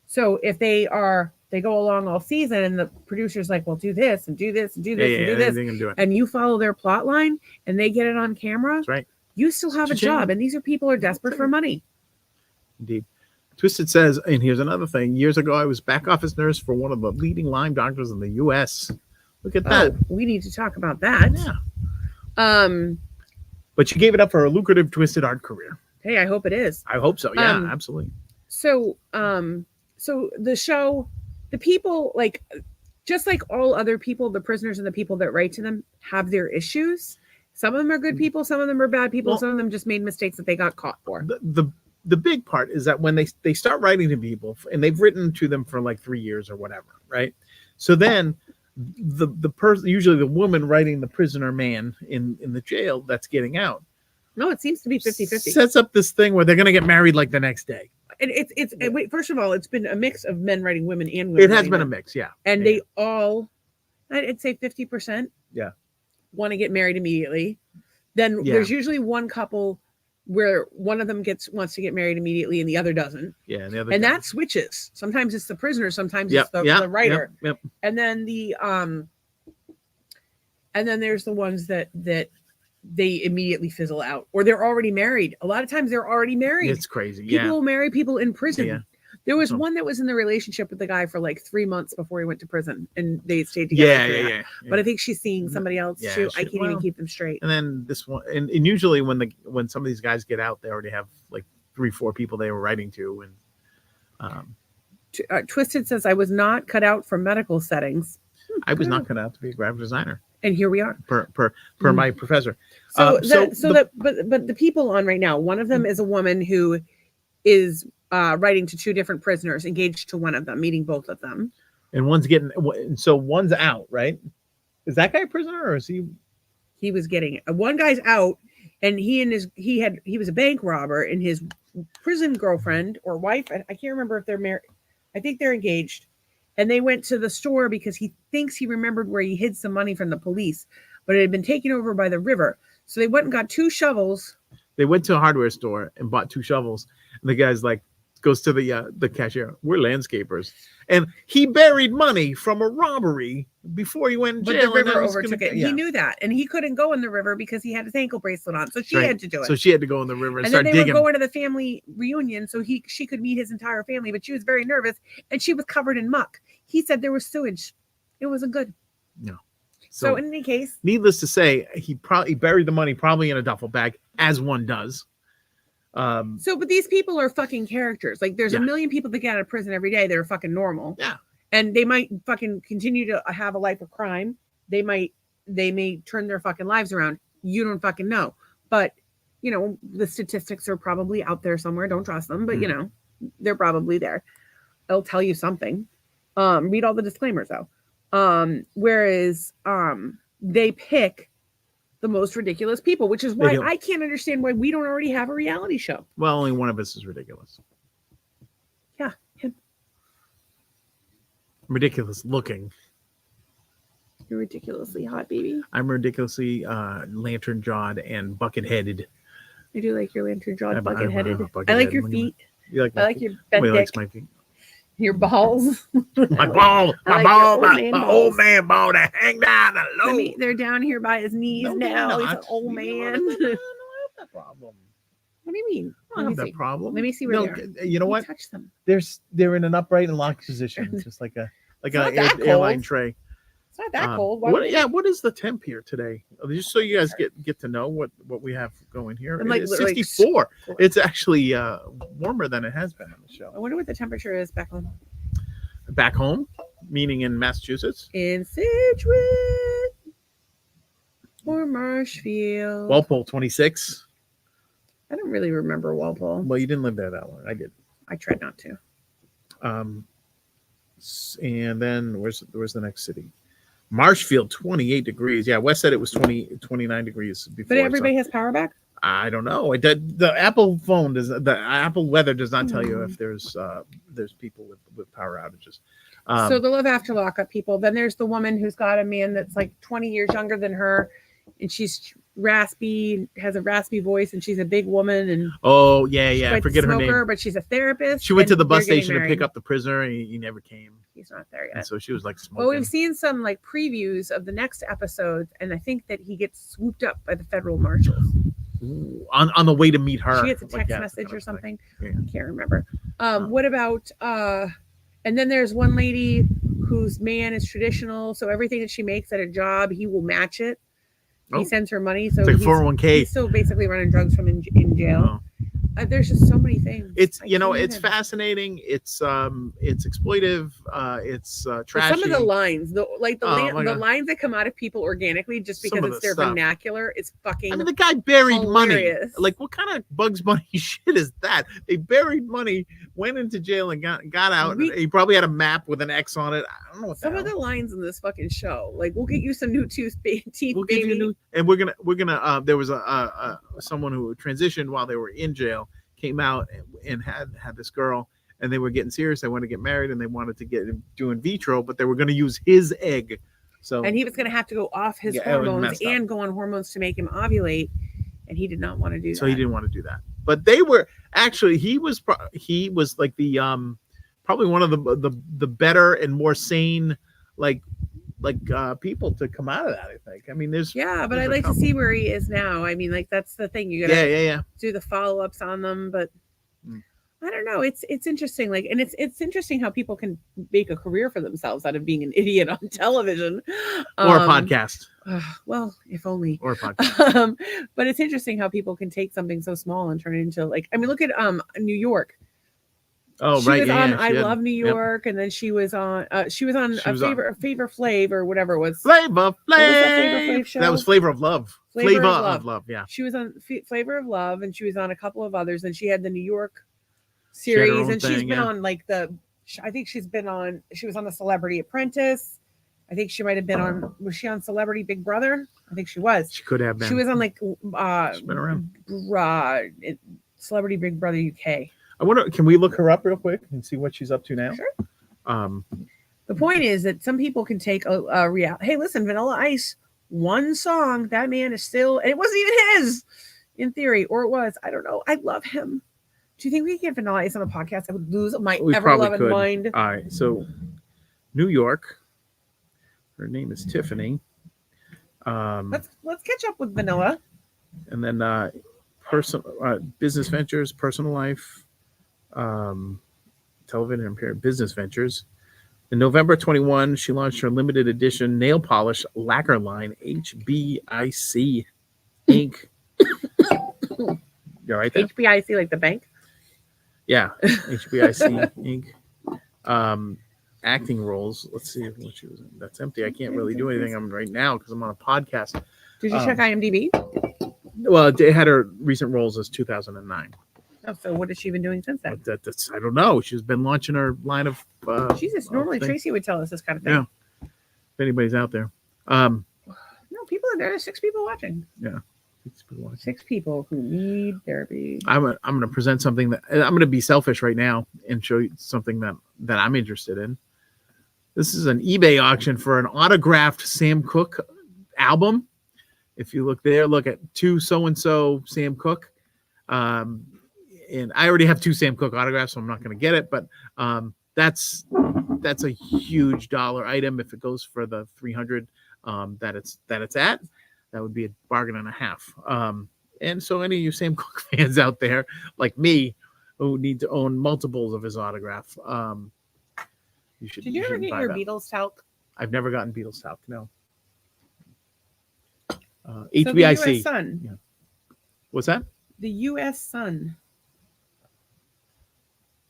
So if they go along all season, and the producer's like, well, do this and do this and do this and do this, and you follow their plot line, and they get it on camera, that's right, you still have a job. And these are people who are desperate for money. Indeed. Twisted says, and here's another thing. Years ago, I was back office nurse for one of the leading Lyme doctors in the U.S. Look at that. We need to talk about that. Yeah. But she gave it up for a lucrative Twisted art career. Hey, I hope it is. I hope so. Yeah, absolutely. So the show, the people, like, just like all other people, the prisoners and the people that write to them have their issues. Some of them are good people. Some of them are bad people. Well, some of them just made mistakes that they got caught for. The big part is that when they start writing to people, and they've written to them for like 3 years or whatever, right? So then the person, usually the woman writing the prisoner man in the jail that's getting out. No, it seems to be 50-50. Sets up this thing where they're going to get married like the next day. And wait, first of all, it's been a mix of men writing women and women. It has been a mix, yeah. And they all, I'd say 50%. Yeah. Want to get married immediately. Then there's usually one couple where one of them wants to get married immediately and the other doesn't. Yeah, and that switches. Sometimes it's the prisoner, sometimes it's the writer. Yep. And then there's the ones that they immediately fizzle out, or they're already married. A lot of times they're already married. It's crazy. People will marry people in prison. Yeah. There was one that was in the relationship with the guy for like 3 months before he went to prison, and they stayed together. Yeah. But I think she's seeing somebody else too. I can't even keep them straight. And then this one, and usually when some of these guys get out, they already have like 3-4 people they were writing to. And Twisted says, I was not cut out for medical settings. I was not cut out to be a graphic designer. And here we are. Per my professor. But the people on right now, one of them is a woman who is writing to 2 different prisoners, engaged to one of them, meeting both of them. And one's out, right? Is that guy a prisoner, or is he? He was getting one guy's out, and he was a bank robber, and his prison girlfriend or wife, I can't remember if they're married. I think they're engaged. And they went to the store because he thinks he remembered where he hid some money from the police, but it had been taken over by the river. So they went and got 2 shovels. They went to a hardware store and bought 2 shovels. And the guy's like, goes to the cashier, we're landscapers. And he buried money from a robbery before he went in jail. But the river overtook it. Yeah. He knew that. And he couldn't go in the river because he had his ankle bracelet on. So she had to do it. So she had to go in the river and start digging. And then they were digging. going to the family reunion so she could meet his entire family. But she was very nervous, and she was covered in muck. He said there was sewage. It wasn't good. No. So in any case, needless to say, he buried the money probably in a duffel bag, as one does. So, but these people are fucking characters. Like, there's a million people that get out of prison every day that are fucking normal. Yeah. And they might fucking continue to have a life of crime. They may turn their fucking lives around. You don't fucking know. But, you know, the statistics are probably out there somewhere. Don't trust them. But, you know, they're probably there. They'll tell you something. Read all the disclaimers, though. Whereas they pick the most ridiculous people, which is why I can't understand why we don't already have a reality show. Well, only one of us is ridiculous. Yeah, him. Ridiculous looking. You're ridiculously hot, baby. I'm ridiculously lantern-jawed and bucket-headed. I do like your lantern-jawed, bucket-headed. I like your feet. You like I like your bent dick. Likes my feet. Your balls. My ball, my old man ball that hang down the low. They're down here by his knees now. He's an old man. I don't have that problem. What do you mean? I don't have that problem. Let me see where they are. You know what? Touch them. They're in an upright and locked position, just like an airline tray. It's not that cold. What is the temp here today? Just so you guys get to know what we have going here. It's 64. It's actually warmer than it has been on the show. I wonder what the temperature is back home. Back home, meaning in Massachusetts? In Situate or Marshfield. Walpole, 26. I don't really remember Walpole. Well, you didn't live there that long. I did. I tried not to. And then where's the next city? Marshfield, 28 degrees. Yeah, West said it was 29 degrees before. But everybody has power back? I don't know. The Apple phone the Apple weather does not tell you if there's people with power outages. So the Love After Lockup people. Then there's the woman who's got a man that's like 20 years younger than her, and she's raspy, has a raspy voice, and she's a big woman. And I forget her name. But she's a therapist. She went to the bus station to pick up the prisoner, and he never came. He's not there yet. And so she was like smoking. Well, we've seen some like previews of the next episode, and I think that he gets swooped up by the federal marshals. On the way to meet her. She gets a text message or something. I can't remember. What about and then there's one lady whose man is traditional, so everything that she makes at a job, he will match it. He sends her money, so it's like 401k. He's still basically running drugs from in jail. There's just so many things. It's it's fascinating. It's exploitive. It's trashy. Some of the lines, the lines that come out of people organically, just because it's their vernacular, is fucking. I mean, the guy buried hilarious. money. Like, what kind of Bugs Bunny shit is that? They buried money, went into jail, and got out. He probably had a map with an X on it. I don't know what. Some of the lines in this fucking show, like, we'll get you some new teeth, baby. Give you and we're gonna. There was someone who transitioned while they were in jail. Came out and had this girl, and they were getting serious. They wanted to get married, and they wanted to do in vitro, but they were going to use his egg. And he was going to have to go off his hormones and go on hormones to make him ovulate, and he did not want to do that. So he didn't want to do that. But they were actually he was like the probably one of the better and more sane people to come out of that. I think. I mean, but I'd like to see where he is now. I mean, like, that's the thing. You gotta do the follow-ups on them, but I don't know. It's interesting. Like, and it's interesting how people can make a career for themselves out of being an idiot on television or a podcast. Well, if only. Or a podcast. But it's interesting how people can take something so small and turn it into, like, I mean, look at New York. Oh, she was on I Love New York, and then she was on a Flavor Flav or whatever it was. Flavor Flav. What was that Flavor Flav show? That was Flavor of Love. Flavor of Love. Yeah. She was on Flavor of Love, and she was on a couple of others, and she had the New York series, and she's been on like I think she was on the Celebrity Apprentice. I think she might have been was she on Celebrity Big Brother? I think she was. She could have been. She was on like she's been around. Celebrity Big Brother UK. I wonder, can we look her up real quick and see what she's up to now? Sure. The point is that some people can take a reality. Hey, listen, Vanilla Ice, one song, that man is still, and it wasn't even his in theory, or it was. I don't know. I love him. Do you think we could get Vanilla Ice on the podcast? I would lose my ever-loving mind. All right. So, New York. Her name is Tiffany. Let's catch up with Vanilla. And then business ventures, personal life. Television and business ventures. In November 21, she launched her limited edition nail polish lacquer line, HBIC Inc. You're right there. HBIC, like the bank. Yeah, HBIC Inc. Acting roles. Let's see what she was in. That's empty. I can't really do anything right now because I'm on a podcast. Did you check IMDb? Well, it had her recent roles as 2009. Oh, so what has she been doing since then? That's I don't know. She's been launching her line of. Jesus, normally Tracy would tell us this kind of thing. Yeah. If anybody's out there. No, people are there. There's 6 people watching. Yeah. 6 people who need therapy. I'm going to present something that I'm going to be selfish right now and show you something that I'm interested in. This is an eBay auction for an autographed Sam Cooke album. If you look there, look at to so-and-so Sam Cooke. And I already have 2 Sam Cooke autographs, so I'm not going to get it. But that's a huge dollar item. If it goes for the 300 that it's at, that would be a bargain and a half. And so any of you Sam Cooke fans out there, like me, who need to own multiples of his autograph, you should. Did you ever get your Beatles talc? I've never gotten Beatles talc. No. So HBIC. the U.S. Sun. Yeah. What's that? The U.S. Sun.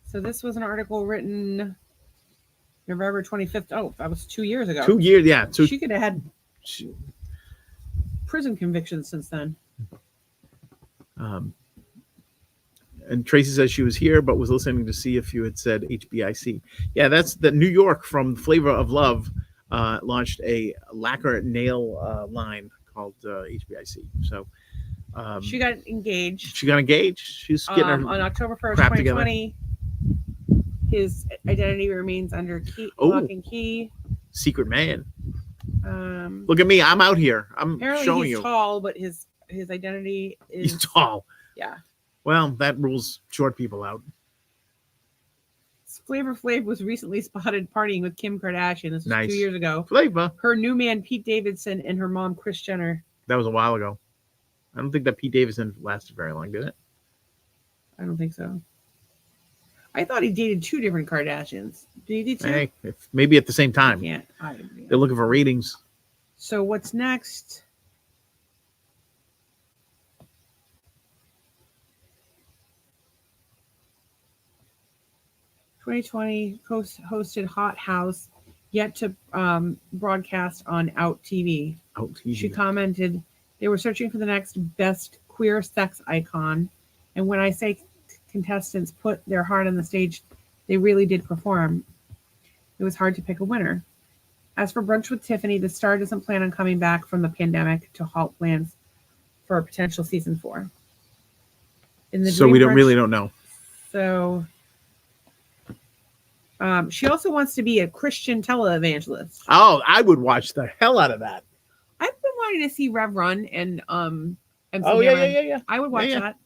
So this was an article written November 25th. Oh, that was 2 years ago. 2 years, yeah. So she could have had prison convictions since then. And Tracy says she was here, but was listening to see if you had said HBIC. Yeah, that's the New York from Flavor of Love launched a lacquer nail line called HBIC. So she got engaged. She's getting her on October 1st, crap 2020. Together. His identity remains under lock and key. Secret man. Look at me. I'm out here. I'm showing you. He's tall, but his identity is. He's tall. Yeah. Well, that rules short people out. Flavor Flav was recently spotted partying with Kim Kardashian. This was 2 years ago. Flavor. Her new man, Pete Davidson, and her mom, Kris Jenner. That was a while ago. I don't think that Pete Davidson lasted very long, did it? I don't think so. I thought he dated 2 different Kardashians. Did he do 2? Hey, maybe at the same time. They're looking for ratings. So what's next? "2020 hosted Hot House, yet to broadcast on Out TV. Out TV. She commented, they were searching for the next best queer sex icon. And when I say contestants put their heart on the stage, they really did perform. It was hard to pick a winner. As for Brunch with Tiffany, the star doesn't plan on coming back from the pandemic to halt plans for a potential season 4. So we really don't know. So she also wants to be a Christian televangelist. Oh, I would watch the hell out of that. I've been wanting to see Rev Run and MC yeah. I would watch that.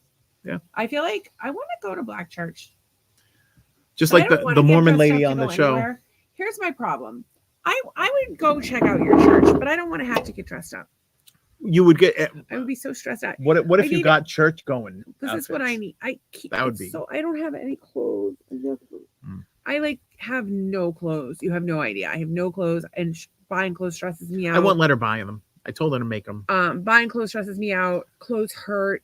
Yeah. I feel like I want to go to Black Church. Just like the Mormon lady on the show. Anywhere. Here's my problem. I would go check out your church, but I don't want to have to get dressed up. You would get. I would be so stressed out. What if you got church going? This is what I need. That would be. So I don't have any clothes. I have no clothes. You have no idea. I have no clothes, and buying clothes stresses me out. I won't let her buy them. I told her to make them. Buying clothes stresses me out. Clothes hurt.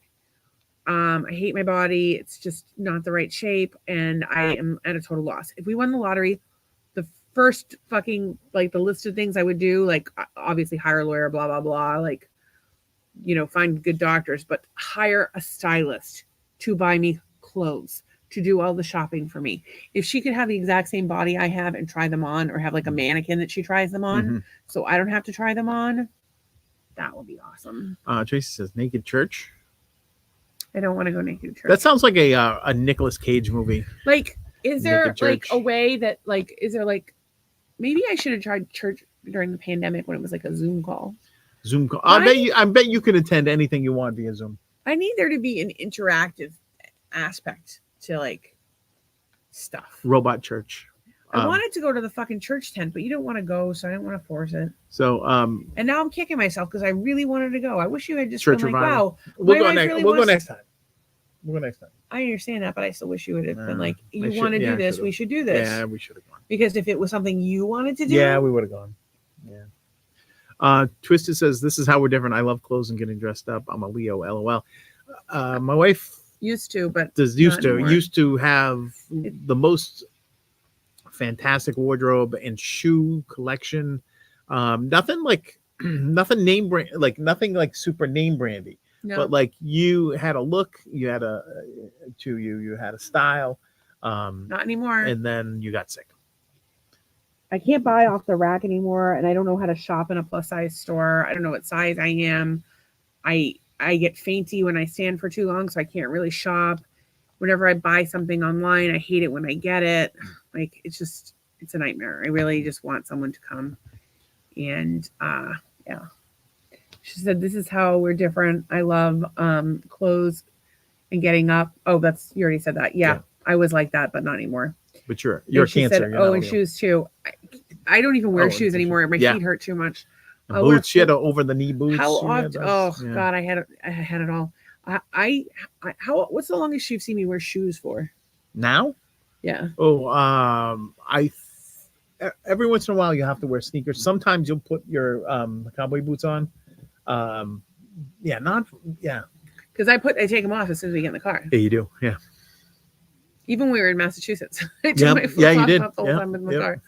I hate my body. It's just not the right shape, and I am at a total loss. If we won the lottery, the first fucking the list of things I would do, obviously hire a lawyer, blah blah blah, find good doctors, but hire a stylist to buy me clothes, to do all the shopping for me. If she could have the exact same body I have and try them on, or have a mannequin that she tries them on, so I don't have to try them on, that would be awesome. Tracy says naked church. I don't want to go naked church. That sounds like a Nicolas Cage movie. Is there a way that is there maybe I should have tried church during the pandemic when it was a Zoom call. Zoom call. I bet you can attend anything you want via Zoom. I need there to be an interactive aspect to stuff. Robot church. I wanted to go to the fucking church tent, but you don't want to go, so I didn't want to force it. So and now I'm kicking myself because I really wanted to go. I wish you had just church been wow. We'll go next. We'll go next time. We'll go next time. I understand that, but I still wish you would have been you want to do this, we should do this. Yeah, we should have gone. Because if it was something you wanted to do, yeah, we would have gone. Yeah. Twisted says, "This is how we're different. I love clothes and getting dressed up. I'm a Leo. LOL." My wife Used to, but Does not anymore. used to have the most fantastic wardrobe and shoe collection. Nothing like nothing name brand, like nothing like super name brandy. No. But like you had a look, you had you had a style. Not anymore. And then you got sick. I can't buy off the rack anymore, and I don't know how to shop in a plus size store. I don't know what size I am. I get fainty when I stand for too long, so I can't really shop. Whenever I buy something online, I hate it when I get it. Like it's a nightmare. I really just want someone to come. And yeah. She said, "This is how we're different. I love clothes and getting up." Oh, you already said that. Yeah. I was like that, but not anymore. But you're she cancer. Said, and shoes too. I don't even wear shoes anymore. My feet hurt too much. Boots. She had over the knee boots. How often? Oh God, I had it all. What's the longest you've seen me wear shoes for? Now? Yeah. Oh, every once in a while you have to wear sneakers. Sometimes you'll put your cowboy boots on. Because I take them off as soon as we get in the car. Yeah, you do. Yeah. Even when we were in Massachusetts, I took my you did. off the whole time in the car.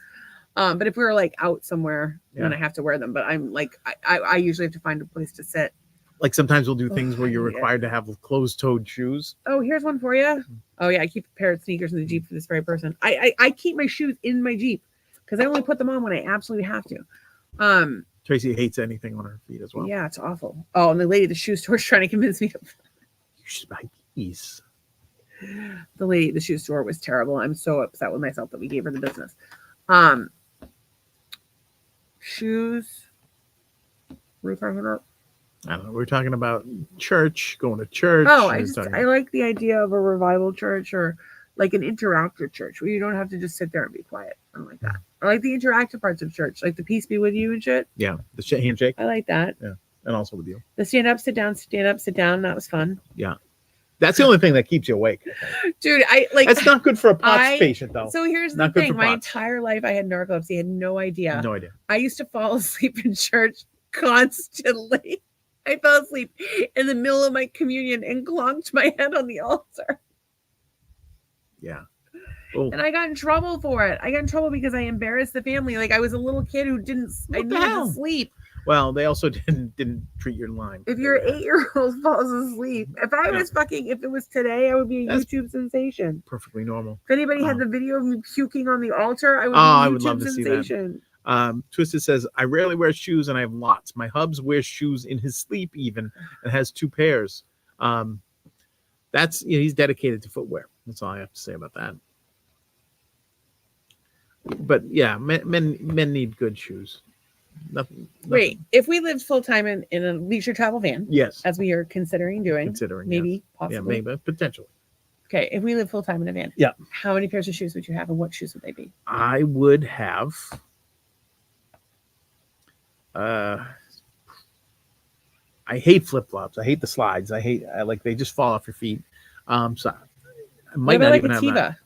But if we were like out somewhere, then I have to wear them. But I'm like, I usually have to find a place to sit. Like sometimes we'll do things where you're required to have closed-toed shoes. Oh, here's one for you. Oh yeah, I keep a pair of sneakers in the Jeep for this very person. I keep my shoes in my Jeep because I only put them on when I absolutely have to. Tracy hates anything on her feet as well. Yeah, it's awful. Oh, and the lady at the shoe store is trying to convince me to. You should buy these. The lady at the shoe store was terrible. I'm so upset with myself that we gave her the business. Shoes. Ruth, I don't know. We're talking about church, going to church. Oh, I like the idea of a revival church or like an interactive church where you don't have to just sit there and be quiet. I don't like that. I like the interactive parts of church, like the peace be with you and shit. Yeah, the handshake. I like that. Yeah, and also with you. The stand up, sit down. That was fun. Yeah. That's the only thing that keeps you awake. Dude, that's not good for a POTS patient, though. So here's the thing. My entire life, I had narcolepsy. I had no idea. No idea. I used to fall asleep in church constantly. I fell asleep in the middle of my communion and clonked my head on the altar. Yeah. Oh. And I got in trouble for it. I got in trouble because I embarrassed the family. Like I was a little kid who I needed to sleep. Well, they also didn't treat your line. If your 8-year-old falls asleep, if it was today, I would be a YouTube sensation. Perfectly normal. If anybody had the video of me puking on the altar, I would be a YouTube sensation. See that. Twisted says, I rarely wear shoes and I have lots. My hubs wears shoes in his sleep even and has 2 pairs. That's he's dedicated to footwear. That's all I have to say about that. But yeah, men need good shoes. Nothing. Wait, if we lived full time in a leisure travel van, yes, as we are considering doing, maybe, possibly, yeah, maybe, potentially. Okay, if we live full time in a van, yeah, how many pairs of shoes would you have, and what shoes would they be? I would have. I hate flip flops. I hate the slides. I like they just fall off your feet. So I might not even have that.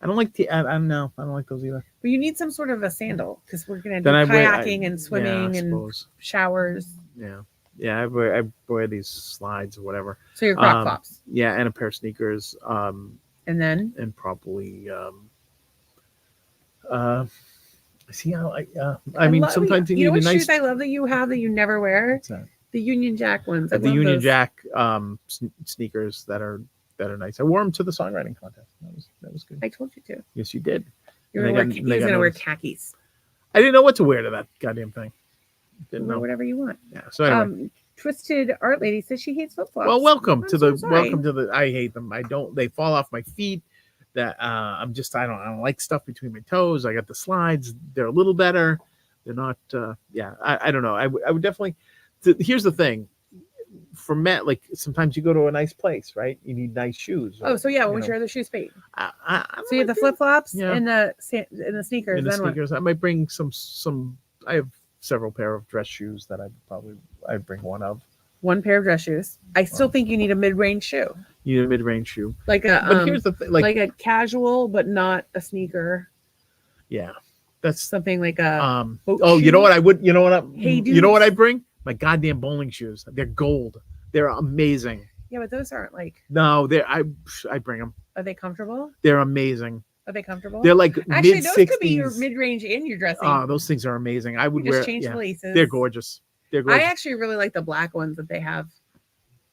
I don't like I don't know. I don't like those either. But you need some sort of a sandal because we're gonna do kayaking and swimming and showers. Yeah, yeah. I wear these slides or whatever. So your Croc flops. Yeah, and a pair of sneakers. And probably see how I mean sometimes you know what shoes I love that you have that you never wear. What's that? The Union Jack ones. The Union Jack sneakers that are nice. I wore them to the songwriting contest. That was good. I told you to. Yes, you did. You're gonna wear khakis. I didn't know what to wear to that goddamn thing. Didn't know. Whatever you want. Yeah. So anyway. Twisted Art Lady says she hates flip flops. Well, welcome to the. I hate them. I don't. They fall off my feet. That I don't like stuff between my toes. I got the slides. They're a little better. They're not. I don't know. I would definitely. Here's the thing. For men, like sometimes you go to a nice place, right? You need nice shoes. Right? Oh, so yeah, what would your other shoes be? So you have the flip flops and the sneakers. And the sneakers. I might bring some. I have several pair of dress shoes that I'd bring one of. One pair of dress shoes. I still think you need a mid-range shoe. You need a mid-range shoe, but here's the thing, like a casual, but not a sneaker. Yeah, that's something like a. You know what I would? You know what? Hey, dude. You know what I bring? My goddamn bowling shoes. They're gold. They're amazing. Yeah, but those aren't like. No, I bring them. Are they comfortable? They're amazing. Are they comfortable? They're like actually mid-60s. those could be your mid-range in your dressing. Oh, those things are amazing. I would you just wear. change Yeah, the laces. they're gorgeous. They're gorgeous. I actually really like the black ones that they have.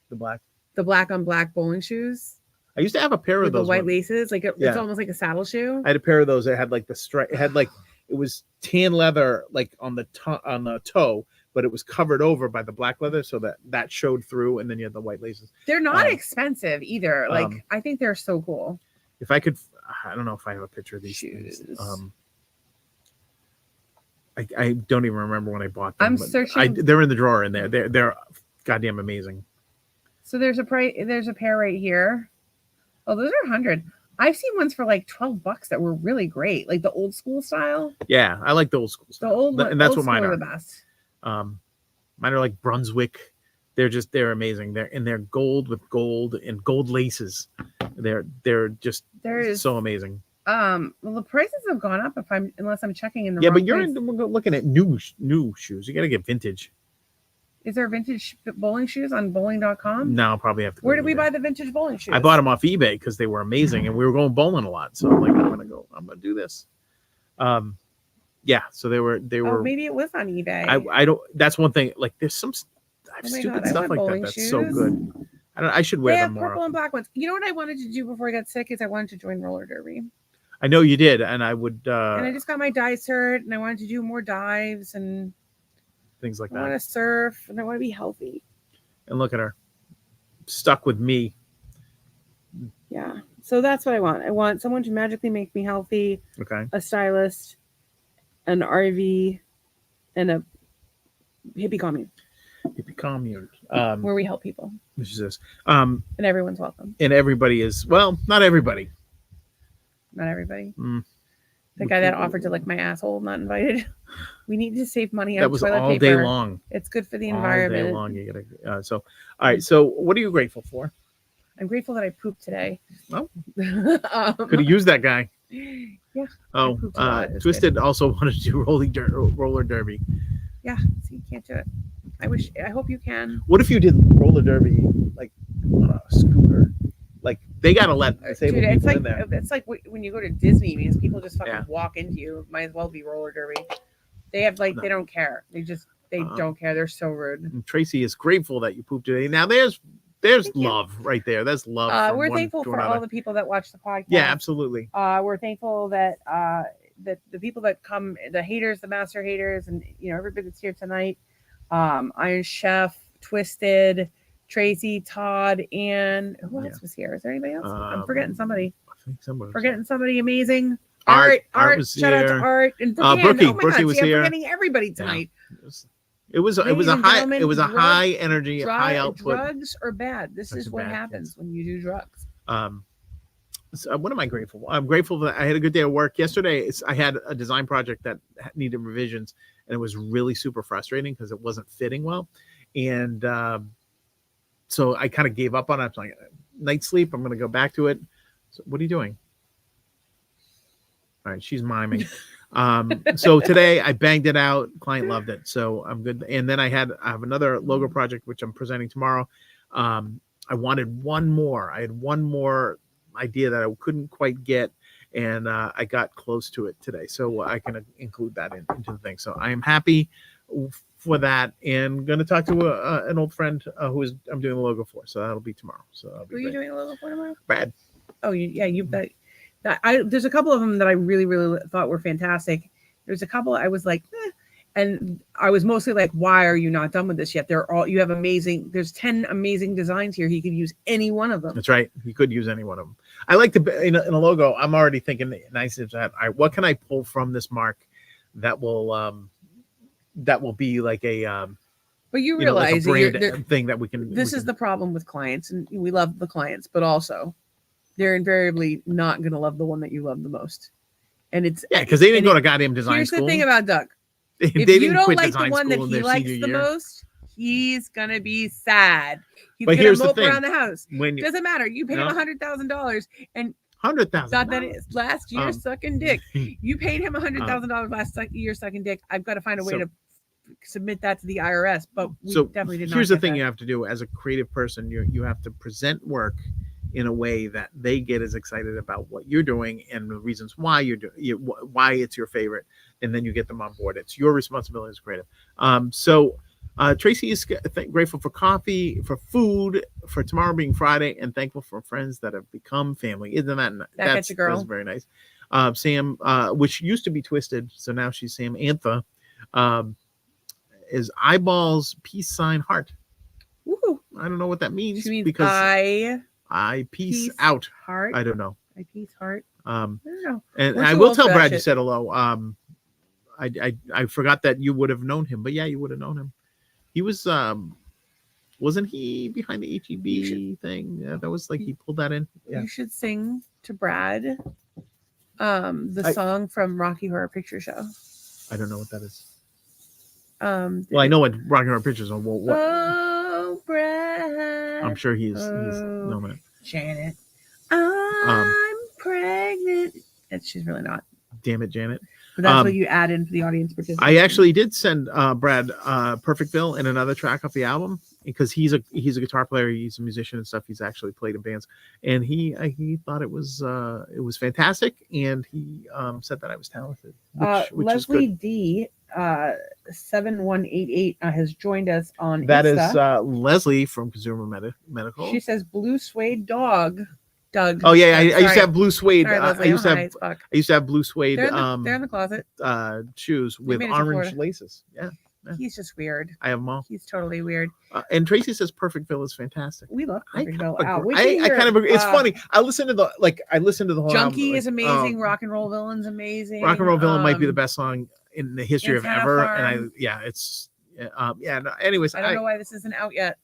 The black. The black on black bowling shoes. I used to have a pair of with those the white ones. laces. Like it's almost like a saddle shoe. I had a pair of those. It had like the stripe. It had like it was tan leather, like on the toe, but it was covered over by the black leather, so that showed through. And then you had the white laces. They're not expensive either. Like I think they're so cool. If I could, I don't know if I have a picture of these shoes. I don't even remember when I bought them. I'm searching. They're in the drawer in there. They're goddamn amazing. So there's a pair right here. Oh, those are 100. I've seen ones for like $12 that were really great, like the old school style. Yeah, I like the old school style. The old one, and that's old what mine are. The best. Mine are like Brunswick. They're amazing. They're gold with gold and gold laces. They're just so amazing. Well, the prices have gone up unless I'm checking in the wrong but you're looking at new shoes. You got to get vintage. Is there vintage bowling shoes on bowling.com? No, I'll probably have to. Where did we buy the vintage bowling shoes? I bought them off eBay because they were amazing, and we were going bowling a lot. So I'm like, I'm gonna do this. Yeah. So they were. Oh, maybe it was on eBay. I don't. That's one thing. Like, there's some stupid stuff like that. That's so good. I should wear them more. Purple and black ones. You know what I wanted to do before I got sick is I wanted to join roller derby. I know you did, and I would. And I just got my dive cert, and I wanted to do more dives and things like that. I want to surf, and I want to be healthy. And look at her, stuck with me. Yeah, so that's what I want. I want someone to magically make me healthy. Okay. A stylist, an RV, and a hippie commune. Hippie commune. Where we help people. Which is this. And everyone's welcome. And everybody is, well, not everybody. Not everybody. The guy that offered to lick my asshole, not invited. We need to save money on toilet paper. That was all day long. It's good for the environment. All day long. You gotta. So, all right. So, what are you grateful for? I'm grateful that I pooped today. Oh, could have used that guy. Yeah. Oh, Twisted also wanted to do roller derby. Yeah. So you can't do it. I hope you can. What if you did roller derby like on a scooter? Like they gotta let disabled people in there. It's like when you go to Disney because people just fucking walk into you. Might as well be roller derby. They have they don't care. They don't care. They're so rude. And Tracy is grateful that you pooped today. Now there's love right there. That's love. We're thankful for all the people that watch the podcast. Yeah, absolutely. We're thankful that the people that come, the haters, the master haters, and everybody that's here tonight. Iron Chef, Twisted, Tracy, Todd, and who else was here? Is there anybody else? I'm forgetting somebody. I think somebody. Forgetting somebody amazing. Art Shout out to Art and Brookie. Oh my Brookie God, was here. I'm forgetting everybody tonight. Yeah. It was a high energy, high output. Drugs are bad. This is what happens when you do drugs. So what am I grateful for? I'm grateful that I had a good day of work yesterday. I had a design project that needed revisions, and it was really super frustrating because it wasn't fitting well. And so I kind of gave up on it. I was like, night sleep. I'm going to go back to it. So what are you doing? All right, she's miming. So today I banged it out. Client loved it, so I'm good. And then I have another logo project which I'm presenting tomorrow. I wanted one more. I had one more idea that I couldn't quite get, and I got close to it today, so I can include that into the thing. So I am happy for that, and going to talk to an old friend I'm doing the logo for. So that'll be tomorrow. So who are you doing a logo for tomorrow? Brad. Oh, you bet. There's a couple of them that I really, really thought were fantastic. There's a couple I was like, and I was mostly like, why are you not done with this yet? You have amazing. There's 10 amazing designs here. He could use any one of them. That's right. He could use any one of them. I like in a logo. I'm already thinking nice. What can I pull from this mark that will be like a. But you realize like a brand thing that we can. This is the problem with clients, and we love the clients, but also. They're invariably not going to love the one that you love the most. And it's because they didn't go to goddamn design school. Here's the thing about Doug. If you don't like the one that he likes the most, he's going to be sad. He's going to mope around the house. Doesn't matter. You paid him $100,000 and $100,000. Thought that is last year sucking dick. You paid him $100,000 last year sucking dick. I've got to find a way to submit that to the IRS, but we So definitely did not. here's the get thing that. you have to do as a creative person. You have to present work in a way that they get as excited about what you're doing and the reasons why you're doing why it's your favorite, and then you get them on board. It's your responsibility as creative. Tracy is grateful for coffee, for food, for tomorrow being Friday, and thankful for friends that have become family. Isn't that gets a girl? That's very nice. Sam, which used to be Twisted, so now she's Samantha, is eyeballs peace sign heart. Woo. I don't know what that means. She means because I peace out. Heart. I don't know. I peace heart. I don't know. And We're I too will old tell for that Brad you shit. said hello. I forgot that you would have known him, but yeah, you would have known him. He was wasn't he behind the HEB thing? Yeah, that was like he pulled that in. Yeah. You should sing to Brad the song from Rocky Horror Picture Show. I don't know what that is. Well, I know what Rocky Horror Picture Show. Well, what? Oh, Brad. I'm sure he's known that. Janet. I'm pregnant. And she's really not. Damn it, Janet. But that's what you add in for the audience participation. I actually did send Brad Perfect Bill and another track off the album because he's a guitar player, he's a musician and stuff. He's actually played in bands, and he thought it was fantastic, and he said that I was talented. Which Leslie is good. D 7188 has joined us on That Insta. is Leslie from Consumer Medical. She says blue suede dog. Doug. Oh yeah, I used to have blue suede. Sorry, I used to have blue suede. They're in the closet. Shoes with orange laces. Yeah, he's just weird. I have them all. He's totally weird. And Tracy says Perfect Bill is fantastic. We love Perfect Bill. I kind of agree. It's funny. I listened to the whole Junkie album, is amazing. Rock and Roll Villain's amazing. Rock and Roll Villain might be the best song in the history of ever. Farm. And it's no, anyways, I don't know why this isn't out yet.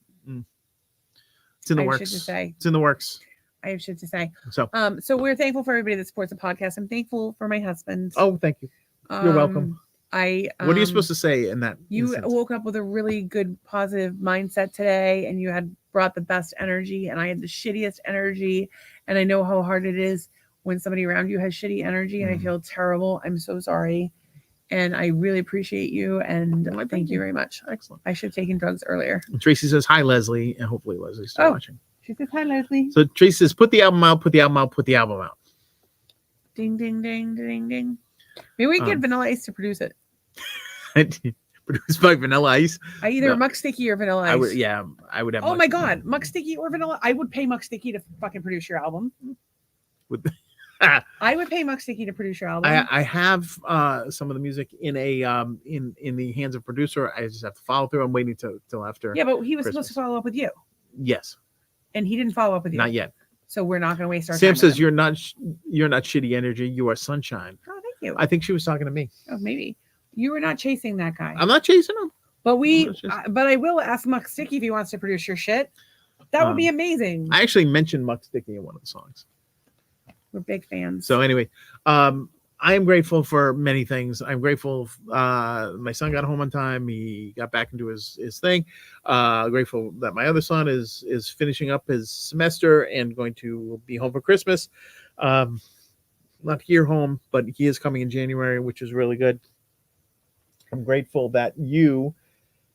It's in the works. It's in the works. I have shit to say. So we're thankful for everybody that supports the podcast. I'm thankful for my husband. Oh, thank you. You're welcome. What are you supposed to say in that? You woke up with a really good, positive mindset today, and you had brought the best energy, and I had the shittiest energy. And I know how hard it is when somebody around you has shitty energy, and I feel terrible. I'm so sorry. And I really appreciate you, and thank you very much. Excellent. I should have taken drugs earlier. Tracy says, hi, Leslie, and hopefully Leslie's still watching. She says, hi, Leslie. So Tracy says, put the album out, put the album out, put the album out. Ding, ding, ding, ding, ding. Maybe we can get Vanilla Ice to produce it. Produced by Vanilla Ice? Either Muck Sticky or Vanilla Ice. I would have. Oh my God. Muck Sticky or Vanilla. I would pay Muck Sticky to fucking produce your album. I would pay Muck Sticky to produce your album. I have some of the music in a in the hands of producer. I just have to follow through. I'm waiting till after. Yeah, but he was supposed to follow up with you. Yes. And he didn't follow up with you. Not yet. So we're not going to waste our time. Sam says you're not shitty energy. You are sunshine. Oh, thank you. I think she was talking to me. Oh, maybe you were not chasing that guy. I'm not chasing him. But but I will ask Muck Sticky if he wants to produce your shit. That would be amazing. I actually mentioned Muck Sticky in one of the songs. We're big fans. So anyway, I am grateful for many things. I'm grateful my son got home on time. He got back into his thing. Grateful that my other son is finishing up his semester and going to be home for Christmas. Not here home, but he is coming in January, which is really good. I'm grateful that you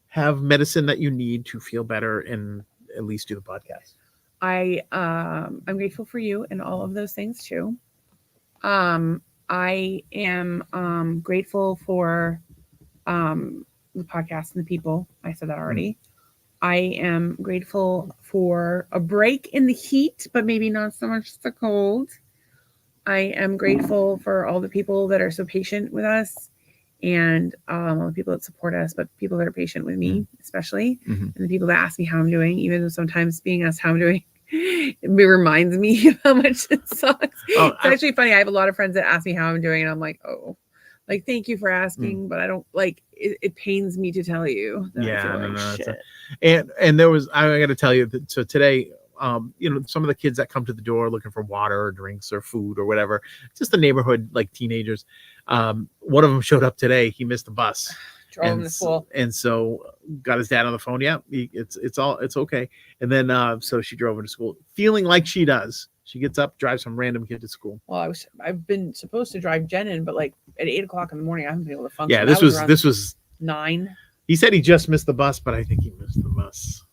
have medicine that you need to feel better and at least do the podcast. I'm grateful for you and all of those things too. I am grateful for the podcast and the people. I said that already. I am grateful for a break in the heat, but maybe not so much the cold. I am grateful for all the people that are so patient with us and all the people that support us, but people that are patient with me, especially, and the people that ask me how I'm doing, even though sometimes being asked how I'm doing, it reminds me of how much it sucks. It's actually funny. I have a lot of friends that ask me how I'm doing, and I'm like, oh, like, thank you for asking, but I don't like it pains me to tell you that I feel like shit. And there was, I got to tell you that, so today, some of the kids that come to the door looking for water or drinks or food or whatever, just the neighborhood, like teenagers. One of them showed up today. He missed the bus. Drove him to school. And so got his dad on the phone. Yeah, it's okay. And then so she drove him to school, feeling like she does. She gets up, drives some random kid to school. Well, I've been supposed to drive Jen in, but like at 8:00 in the morning, I haven't been able to function. Yeah, this was 9. He said he just missed the bus, but I think he missed the bus.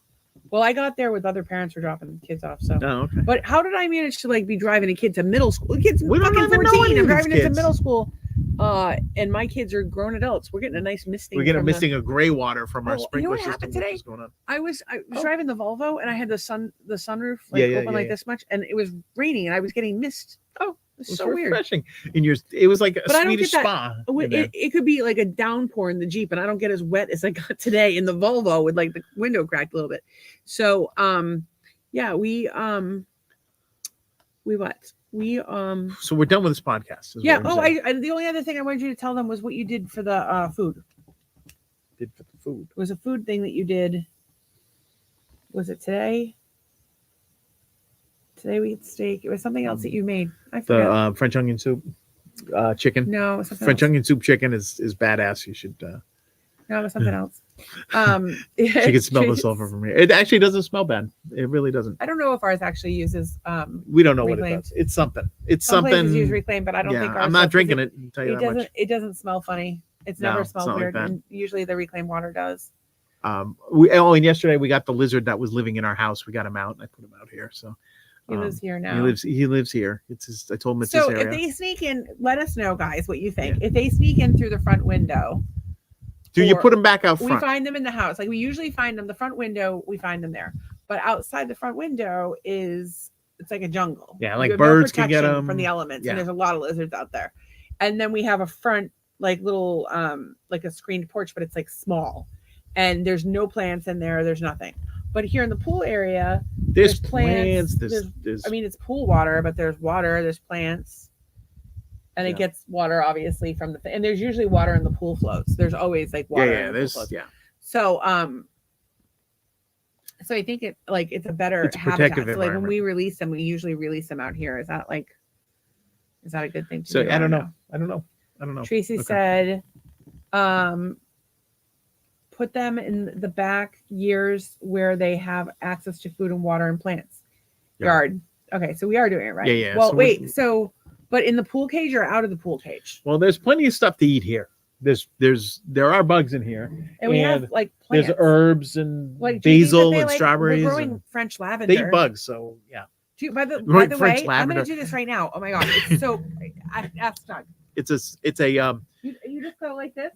Well, I got there with other parents were dropping the kids off. So, Oh, okay. but how did I manage to like be driving a kid to middle school? The kid's We don't fucking even know 14. any I'm of these driving it to kids. middle school. And my kids are grown adults. We're getting a nice misting. We're getting from missing a gray water from our Oh, you know sprinkler what system. happened Which today? is going on. I was Oh. driving the Volvo and I had the sunroof Yeah, like yeah, open yeah, like yeah. this much, and it was raining and I was getting mist. Oh, it's It was so weird. refreshing. And it was like a But I don't Swedish get that- spa. in there. It could be like a downpour in the Jeep, and I don't get as wet as I got today in the Volvo with like the window cracked a little bit. So yeah, we what? So we're done with this podcast. is Yeah. what we're Oh, saying. the only other thing I wanted you to tell them was what you did for the food. Did for the food. It was a food thing that you did. Was it today? Today we had steak. It was something else that you made. I forgot. The French onion soup, chicken. No, it was something French else. onion soup chicken is badass. You should. No, it was something else. She can smell the sulfur from here. It actually doesn't smell bad. It really doesn't. I don't know if ours actually uses We don't know what reclaimed. it does. It's something. It's some places something. use reclaim, but I don't yeah, think ours I'm does, 'cause not drinking it. I'll tell you It that doesn't. much. It doesn't smell funny. It's No, never it's smelled not like weird, that. and usually the reclaimed water does. And yesterday we got the lizard that was living in our house. We got him out, and I put him out here. So He lives here now. He lives here. It's his. I told him it's So his area. if they sneak in, let us know, guys, what you think. If they sneak in through the front window, Do you or put him back out we front? find them in the house. Like we usually find them the front window. We find them there, but outside the front window it's like a jungle. Yeah, You like have no birds can get protection them from the elements, Yeah. and there's a lot of lizards out there. And then we have a front like little like a screened porch, but it's like small, and there's no plants in there. There's nothing. But here in the pool area, There's plants, plants. There's. I mean, it's pool water, but there's water, there's plants, and Yeah. it gets water obviously from the and there's usually water in the pool floats. There's always like water. in the pool There's floats. yeah. So I think it's a better It's a habitat. protective So like when environment. we release them, we usually release them out here. Is that a good thing to So do? I don't know. I don't know. Tracy Okay. said, put them in the back years where they have access to food and water and plants. Yeah. Yard. Okay, so we are doing it right. Yeah, yeah. Well, So wait. But in the pool cage or out of the pool cage? Well, there's plenty of stuff to eat here. There are bugs in here. And we have like plants. There's herbs and Like, do you think that basil they, and like, strawberries. We're growing and French lavender. they eat bugs, so yeah. By the Growing way, French I'm lavender. going to do this right now. Oh my god, it's so. Ask Doug. It's a You just go like this.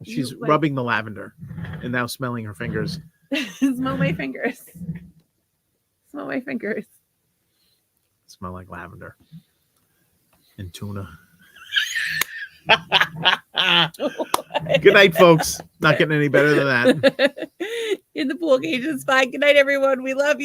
she's You, like- rubbing the lavender and now smelling her fingers. Smell my fingers. Smell my fingers. Smell like lavender and tuna. Good night, folks. Not getting any better than that. In the pool cage is fine. Good night, everyone. We love you.